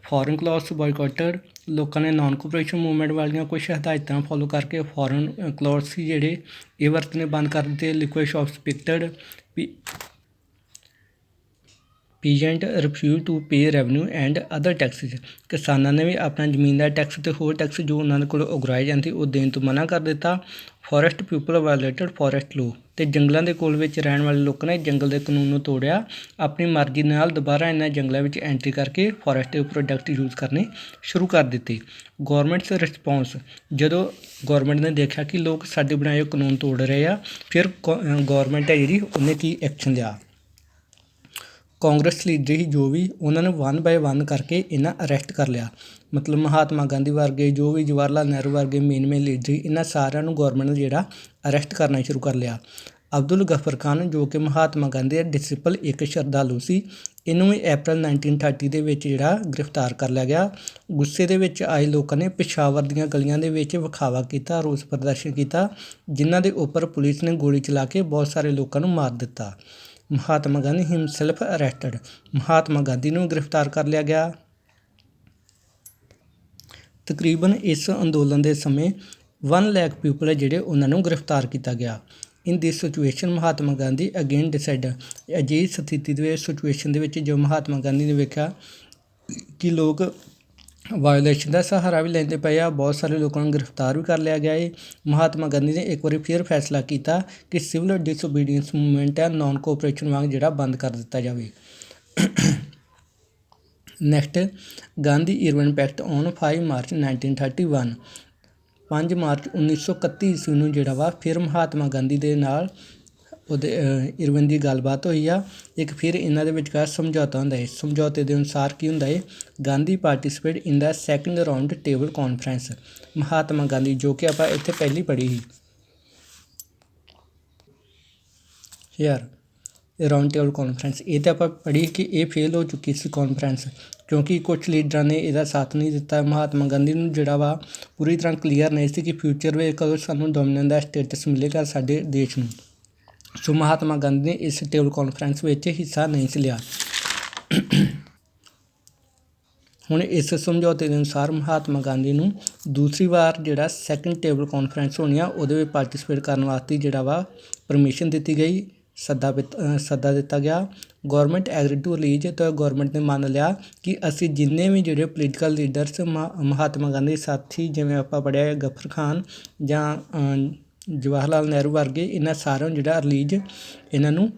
Foreign clothes boycotted. ਲੋਕਾਂ ਨੇ ਨਾਨ ਕੋਆਪਰੇਸ਼ਨ ਮੂਵਮੈਂਟ ਵਾਲੀਆਂ ਕੁਛ ਹਦਾਇਤਾਂ ਫੋਲੋ ਕਰਕੇ ਫੋਰਨ ਕਲੌਥਸ ਸੀ ਜਿਹੜੇ ਇਹ ਵਰਤਣੇ ਬੰਦ ਕਰ ਦਿੱਤੇ। Liquid shops picketed. Peasant refuse to pay revenue and other taxes. ਕਿਸਾਨਾਂ ਨੇ ਵੀ ਆਪਣਾ ਜ਼ਮੀਨ ਦਾ ਟੈਕਸ ਅਤੇ ਹੋਰ ਟੈਕਸ ਜੋ ਉਹਨਾਂ ਦੇ ਕੋਲ ਉਗਰਾਏ ਜਾਂਦੇ ਉਹ ਦੇਣ ਤੋਂ ਮਨਾ ਕਰ ਦਿੱਤਾ। ਫੋਰੈਸਟ ਪੀਪਲ ਵਾਇਲੇਟਡ ਫੋਰੈਸਟ ਲੋ, ਅਤੇ ਜੰਗਲਾਂ ਦੇ ਕੋਲ ਵਿੱਚ ਰਹਿਣ ਵਾਲੇ ਲੋਕਾਂ ਨੇ ਜੰਗਲ ਦੇ ਕਾਨੂੰਨ ਨੂੰ ਤੋੜਿਆ। ਆਪਣੀ ਮਰਜ਼ੀ ਨਾਲ ਦੁਬਾਰਾ ਇਹਨਾਂ ਜੰਗਲਾਂ ਵਿੱਚ ਐਂਟਰੀ ਕਰਕੇ ਫੋਰੈਸਟ ਦੇ ਪ੍ਰੋਡਕਟ ਯੂਜ਼ ਕਰਨੇ ਸ਼ੁਰੂ ਕਰ ਦਿੱਤੇ। ਗੌਰਮੈਂਟਸ ਰਿਸਪੌਂਸ, ਜਦੋਂ ਗੌਰਮੈਂਟ ਨੇ ਦੇਖਿਆ ਕਿ ਲੋਕ ਸਾਡੇ ਬਣਾਏ ਹੋਏ ਕਾਨੂੰਨ ਤੋੜ ਰਹੇ ਆ, ਫਿਰ ਗੌਰਮੈਂਟ ਹੈ ਜਿਹੜੀ ਉਹਨੇ ਕੀ ਐਕਸ਼ਨ ਲਿਆ। ਕਾਂਗਰਸ ਲੀਡਰ ਸੀ ਜੋ ਵੀ, ਉਹਨਾਂ ਨੂੰ 1 ਬਾਏ 1 ਕਰਕੇ ਇਹਨਾਂ ਅਰੈਸਟ ਕਰ ਲਿਆ। ਮਤਲਬ ਮਹਾਤਮਾ ਗਾਂਧੀ ਵਰਗੇ ਜੋ ਵੀ ਜਵਾਹਰ ਲਾਲ ਨਹਿਰੂ ਵਰਗੇ ਮੇਨ ਲੀਡਰ ਸੀ, ਇਹਨਾਂ ਸਾਰਿਆਂ ਨੂੰ ਗੌਰਮੈਂਟ ਨੇ ਜਿਹੜਾ ਅਰੈਸਟ ਕਰਨਾ ਸ਼ੁਰੂ ਕਰ ਲਿਆ। ਅਬਦੁਲ ਗਫਰ ਖਾਨ ਜੋ ਕਿ ਮਹਾਤਮਾ ਗਾਂਧੀ ਦਾ ਡਿਸਿਪਲ ਇੱਕ ਸ਼ਰਧਾਲੂ ਸੀ, ਇਹਨੂੰ ਵੀ April 1930 ਦੇ ਵਿੱਚ ਜਿਹੜਾ ਗ੍ਰਿਫਤਾਰ ਕਰ ਲਿਆ ਗਿਆ। ਗੁੱਸੇ ਦੇ ਵਿੱਚ ਆਏ ਲੋਕਾਂ ਨੇ ਪਿਸ਼ਾਵਰ ਦੀਆਂ ਗਲੀਆਂ ਦੇ ਵਿੱਚ ਵਿਖਾਵਾ ਕੀਤਾ, ਰੋਸ ਪ੍ਰਦਰਸ਼ਨ ਕੀਤਾ, ਜਿਨ੍ਹਾਂ ਦੇ ਉੱਪਰ ਪੁਲਿਸ ਨੇ ਗੋਲੀ ਚਲਾ ਕੇ ਬਹੁਤ ਸਾਰੇ ਲੋਕਾਂ ਨੂੰ ਮਾਰ ਦਿੱਤਾ। ਮਹਾਤਮਾ ਗਾਂਧੀ ਹਿਮਸੈਲਫ ਅਰੈਸਟਡ, ਮਹਾਤਮਾ ਗਾਂਧੀ ਨੂੰ ਗ੍ਰਿਫਤਾਰ ਕਰ ਲਿਆ ਗਿਆ। ਤਕਰੀਬਨ ਇਸ ਅੰਦੋਲਨ ਦੇ ਸਮੇਂ 1 ਲੱਖ ਪੀਪਲ ਹੈ ਜਿਹੜੇ ਉਹਨਾਂ ਨੂੰ ਗ੍ਰਿਫਤਾਰ ਕੀਤਾ ਗਿਆ। In this situation Mahatma Gandhi again decided, ਅਜਿਹੀ ਸਥਿਤੀ ਦੇ ਸਿਚੁਏਸ਼ਨ ਦੇ ਵਿੱਚ ਜੋ ਮਹਾਤਮਾ ਗਾਂਧੀ ਨੇ ਵੇਖਿਆ ਕਿ ਲੋਕ ਵਾਇਓਲੇਸ਼ਨ ਦਾ ਸਹਾਰਾ ਵੀ ਲੈਂਦੇ ਪਏ ਆ, ਬਹੁਤ ਸਾਰੇ ਲੋਕਾਂ ਨੂੰ ਗ੍ਰਿਫਤਾਰ ਵੀ ਕਰ ਲਿਆ ਗਿਆ ਹੈ। ਮਹਾਤਮਾ ਗਾਂਧੀ ਨੇ ਇੱਕ ਵਾਰੀ ਫਿਰ ਫੈਸਲਾ ਕੀਤਾ ਕਿ ਸਿਵਲ ਡਿਸਓਬੀਡੀਐਂਸ ਮੂਵਮੈਂਟ ਹੈ ਨਾਨ ਕੋਆਪਰੇਸ਼ਨ ਵਾਂਗ ਜਿਹੜਾ ਬੰਦ ਕਰ ਦਿੱਤਾ ਜਾਵੇ। Next, Gandhi Irwin packet on 5 March 1931, 5 March 1931 ਈਸਵੀ ਨੂੰ ਜਿਹੜਾ ਵਾ ਫਿਰ ਮਹਾਤਮਾ ਗਾਂਧੀ ਦੇ ਨਾਲ ਉਹਦੇ ਇਰਵਿਨ ਦੀ ਗੱਲਬਾਤ ਹੋਈ ਆ। ਇੱਕ ਫਿਰ ਇਹਨਾਂ ਦੇ ਵਿਚਕਾਰ ਸਮਝੌਤਾ ਹੁੰਦਾ ਹੈ। ਸਮਝੌਤੇ ਦੇ ਅਨੁਸਾਰ ਕੀ ਹੁੰਦਾ ਹੈ, ਗਾਂਧੀ ਪਾਰਟੀਸਪੇਟ ਇਨ ਦਾ 2nd round table conference. Mahatma Gandhi ਜੋ ਕਿ ਆਪਾਂ ਇੱਥੇ ਪਹਿਲੀ ਪੜ੍ਹੀ ਸੀ ਯਾਰ ਰਾਊਂਡ ਟੇਬਲ ਕਾਨਫਰੰਸ, ਇਹ ਤਾਂ ਆਪਾਂ ਪੜ੍ਹੀ ਕਿ ਇਹ ਫੇਲ ਹੋ ਚੁੱਕੀ ਸੀ ਕਾਨਫਰੰਸ, ਕਿਉਂਕਿ ਕੁਛ ਲੀਡਰਾਂ ਨੇ ਇਹਦਾ ਸਾਥ ਨਹੀਂ ਦਿੱਤਾ। ਮਹਾਤਮਾ ਗਾਂਧੀ ਨੂੰ ਜਿਹੜਾ ਵਾ ਪੂਰੀ ਤਰ੍ਹਾਂ ਕਲੀਅਰ ਨਹੀਂ ਸੀ ਕਿ ਫਿਊਚਰ ਵਿੱਚ ਕਦੋਂ ਸਾਨੂੰ ਡੋਮੀਨੈਂਸ ਦਾ ਸਟੇਟਸ ਮਿਲੇਗਾ ਸਾਡੇ ਦੇਸ਼ ਨੂੰ। ਸੋ ਮਹਾਤਮਾ ਗਾਂਧੀ ਨੇ ਇਸ ਟੇਬਲ ਕਾਨਫਰੰਸ ਵਿੱਚ ਹਿੱਸਾ ਨਹੀਂ ਸੀ ਲਿਆ। ਹੁਣ ਇਸ ਸਮਝੌਤੇ ਦੇ ਅਨੁਸਾਰ ਮਹਾਤਮਾ ਗਾਂਧੀ ਨੂੰ ਦੂਸਰੀ ਵਾਰ ਜਿਹੜਾ 2nd ਟੇਬਲ ਕਾਨਫਰੰਸ ਹੋਣੀ ਆ ਉਹਦੇ ਵਿੱਚ ਪਾਰਟੀਸਪੇਟ ਕਰਨ ਵਾਸਤੇ ਜਿਹੜਾ ਵਾ ਪਰਮਿਸ਼ਨ ਦਿੱਤੀ ਗਈ, ਸੱਦਾ ਦਿੱਤਾ ਗਿਆ। ਗੌਰਮੈਂਟ ਐਗਰੀ ਟੂ ਰਿਲੀਜ਼, ਤਾਂ ਗੌਰਮੈਂਟ ਨੇ ਮੰਨ ਲਿਆ ਕਿ ਅਸੀਂ ਜਿੰਨੇ ਵੀ ਜਿਹੜੇ ਪੋਲੀਟੀਕਲ ਲੀਡਰਸ ਮਹਾਤਮਾ ਗਾਂਧੀ ਦੇ ਸਾਥੀ, ਜਿਵੇਂ ਆਪਾਂ ਪੜ੍ਹਿਆ ਗਫਰ ਖਾਨ ਜਾਂ ਜਵਾਹਰ ਲਾਲ ਨਹਿਰੂ ਵਰਗੇ, ਇਹਨਾਂ ਸਾਰਿਆਂ ਨੂੰ ਜਿਹੜਾ ਰਿਲੀਜ਼ ਇਹਨਾਂ ਨੂੰ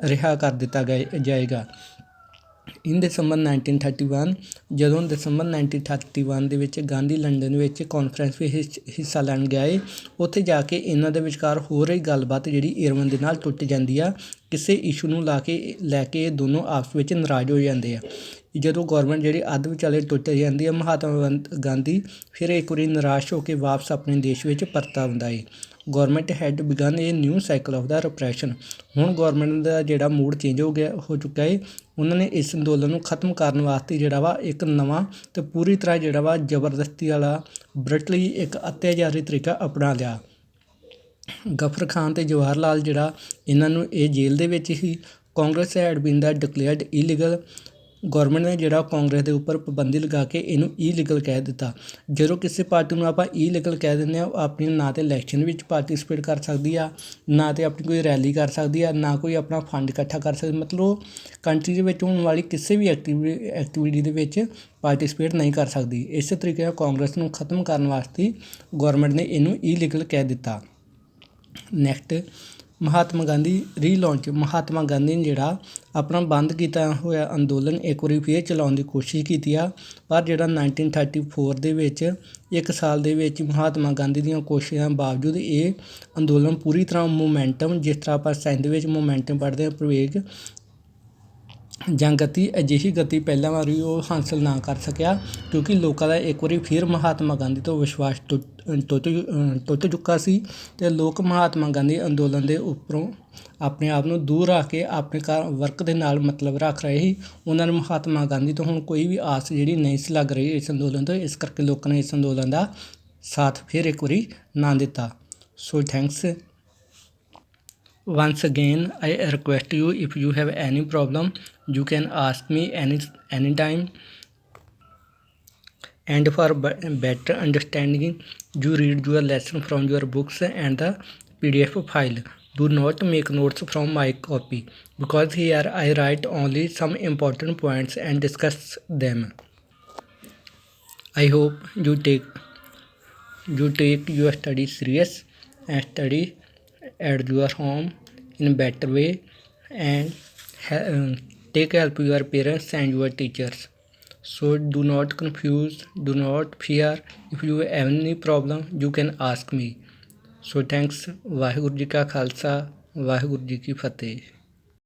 ਰਿਹਾ ਕਰ ਦਿੱਤਾ ਜਾਏਗਾ। ਇਨ ਦਸੰਬਰ 1931, ਜਦੋਂ ਦਸੰਬਰ 1931 ਦੇ ਵਿੱਚ ਗਾਂਧੀ ਲੰਡਨ ਵਿੱਚ ਕਾਨਫਰੰਸ ਵਿੱਚ ਹਿੱਸਾ ਲੈਣ ਗਿਆ ਏ, ਉੱਥੇ ਜਾ ਕੇ ਇਹਨਾਂ ਦੇ ਵਿਚਕਾਰ ਹੋ ਰਹੀ ਗੱਲਬਾਤ ਜਿਹੜੀ ਇਰਵਿਨ ਦੇ ਨਾਲ ਟੁੱਟ ਜਾਂਦੀ ਆ। ਕਿਸੇ ਇਸ਼ੂ ਨੂੰ ਲੈ ਕੇ ਇਹ ਦੋਨੋਂ ਆਪਸ ਵਿੱਚ ਨਾਰਾਜ਼ ਹੋ ਜਾਂਦੇ ਆ। ਜਦੋਂ ਗੌਰਮੈਂਟ ਜਿਹੜੀ ਅੱਧ ਵਿਚਾਲੇ ਟੁੱਟ ਜਾਂਦੀ ਹੈ, ਮਹਾਤਮਾ ਗਾਂਧੀ ਫਿਰ ਇੱਕ ਵਾਰੀ ਨਿਰਾਸ਼ ਹੋ ਕੇ ਵਾਪਸ ਆਪਣੇ ਦੇਸ਼ ਵਿੱਚ ਪਰਤ ਆਉਂਦਾ ਏ। Government had begin a new cycle of the repression, ਹੁਣ ਗੌਰਮੈਂਟ ਦਾ ਜਿਹੜਾ ਮੂਡ ਚੇਂਜ ਹੋ ਚੁੱਕਾ ਹੈ। ਉਹਨਾਂ ਨੇ ਇਸ ਅੰਦੋਲਨ ਨੂੰ ਖ਼ਤਮ ਕਰਨ ਵਾਸਤੇ ਜਿਹੜਾ ਵਾ ਇੱਕ ਨਵਾਂ ਅਤੇ ਪੂਰੀ ਤਰ੍ਹਾਂ ਜਿਹੜਾ ਵਾ ਜ਼ਬਰਦਸਤੀ ਵਾਲਾ ਬਰਟਲੀ ਇੱਕ ਅਤਿਆਚਾਰੀ ਤਰੀਕਾ ਅਪਣਾ ਲਿਆ। ਗਫਰ ਖਾਨ ਅਤੇ ਜਵਾਹਰ ਲਾਲ ਜਿਹੜਾ ਇਹਨਾਂ ਨੂੰ ਇਹ ਜੇਲ੍ਹ ਦੇ ਵਿੱਚ ਹੀ, Congress had been the declared illegal, government ਨੇ ਜਿਹੜਾ ਕਾਂਗਰਸ ਦੇ ਉੱਪਰ ਪਾਬੰਦੀ ਲਗਾ ਕੇ ਇਹਨੂੰ ਇਲੀਗਲ ਕਹਿ ਦਿੱਤਾ। ਜਦੋਂ ਕਿਸੇ ਪਾਰਟੀ ਨੂੰ ਆਪਾਂ ਇਲੀਗਲ ਕਹਿ ਦਿੰਦੇ ਹਾਂ, ਉਹ ਆਪਣੀ ਨਾ ਤਾਂ ਇਲੈਕਸ਼ਨ ਵਿੱਚ ਪਾਰਟੀਸਪੇਟ ਕਰ ਸਕਦੀ ਆ, ਨਾ ਤਾਂ ਆਪਣੀ ਕੋਈ ਰੈਲੀ ਕਰ ਸਕਦੀ ਆ, ਨਾ ਕੋਈ ਆਪਣਾ ਫੰਡ ਇਕੱਠਾ ਕਰ ਸਕਦੀ, ਮਤਲਬ ਉਹ ਕੰਟਰੀ ਦੇ ਵਿੱਚ ਹੋਣ ਵਾਲੀ ਕਿਸੇ ਵੀ ਐਕਟੀਵਿਟੀ ਦੇ ਵਿੱਚ ਪਾਰਟੀਸਪੇਟ ਨਹੀਂ ਕਰ ਸਕਦੀ। ਇਸੇ ਤਰੀਕੇ ਨਾਲ ਕਾਂਗਰਸ ਨੂੰ ਖ਼ਤਮ ਕਰਨ ਵਾਸਤੇ ਗੌਰਮੈਂਟ ਨੇ ਇਹਨੂੰ ਇਲੀਗਲ ਕਹਿ ਦਿੱਤਾ। ਨੈਕਸਟ, ਮਹਾਤਮਾ ਗਾਂਧੀ ਰੀਲਾਂਚ, ਮਹਾਤਮਾ ਗਾਂਧੀ ਨੇ ਜਿਹੜਾ ਆਪਣਾ ਬੰਦ ਕੀਤਾ ਹੋਇਆ ਅੰਦੋਲਨ ਇੱਕ ਵਾਰੀ ਫਿਰ ਚਲਾਉਣ ਦੀ ਕੋਸ਼ਿਸ਼ ਕੀਤੀ ਆ, ਪਰ ਜਿਹੜਾ 1934 ਦੇ ਵਿੱਚ 1 ਸਾਲ ਦੇ ਵਿੱਚ ਮਹਾਤਮਾ ਗਾਂਧੀ ਦੀਆਂ ਕੋਸ਼ਿਸ਼ਾਂ ਬਾਵਜੂਦ ਇਹ ਅੰਦੋਲਨ ਪੂਰੀ ਤਰ੍ਹਾਂ ਮੋਮੈਂਟਮ, ਜਿਸ ਤਰ੍ਹਾਂ ਆਪਾਂ ਸਾਇੰਸ ਦੇ ਵਿੱਚ ਮੋਮੈਂਟਮ ਪੜ੍ਹਦੇ ਹਾਂ, ਪ੍ਰਵੇਗ ਜਾਂ ਗਤੀ, ਅਜਿਹੀ ਗਤੀ ਪਹਿਲਾਂ ਵਾਰੀ ਉਹ ਹਾਸਲ ਨਾ ਕਰ ਸਕਿਆ, ਕਿਉਂਕਿ ਲੋਕਾਂ ਦਾ ਇੱਕ ਵਾਰੀ ਫਿਰ ਮਹਾਤਮਾ ਗਾਂਧੀ ਤੋਂ ਵਿਸ਼ਵਾਸ ਟੁੱਟ ਚੁੱਕਾ ਸੀ ਅਤੇ ਲੋਕ ਮਹਾਤਮਾ ਗਾਂਧੀ ਅੰਦੋਲਨ ਦੇ ਉੱਪਰੋਂ ਆਪਣੇ ਆਪ ਨੂੰ ਦੂਰ ਰੱਖ ਕੇ ਆਪਣੇ ਵਰਕ ਦੇ ਨਾਲ ਮਤਲਬ ਰੱਖ ਰਹੇ ਸੀ। ਉਹਨਾਂ ਨੂੰ ਮਹਾਤਮਾ ਗਾਂਧੀ ਤੋਂ ਹੁਣ ਕੋਈ ਵੀ ਆਸ ਜਿਹੜੀ ਨਹੀਂ ਸੀ ਲੱਗ ਰਹੀ ਇਸ ਅੰਦੋਲਨ ਤੋਂ, ਇਸ ਕਰਕੇ ਲੋਕਾਂ ਨੇ ਇਸ ਅੰਦੋਲਨ ਦਾ ਸਾਥ ਫਿਰ ਇੱਕ ਵਾਰੀ ਨਾ ਦਿੱਤਾ। So thanks once again. I request you, if you have any problem you can ask me anytime, and for better understanding you read your lesson from your books and the PDF file. Do not make notes from my copy because here I write only some important points and discuss them. I hope you take your study serious and study at your home in better way and take help your parents and your teachers. So do not confuse, do not fear. If you have any problem, you can ask me. So thanks. Waheguru ji ਕਾ ਖਾਲਸਾ, ਵਾਹਿਗੁਰੂ ਜੀ ਕੀ ਫਤਿਹ।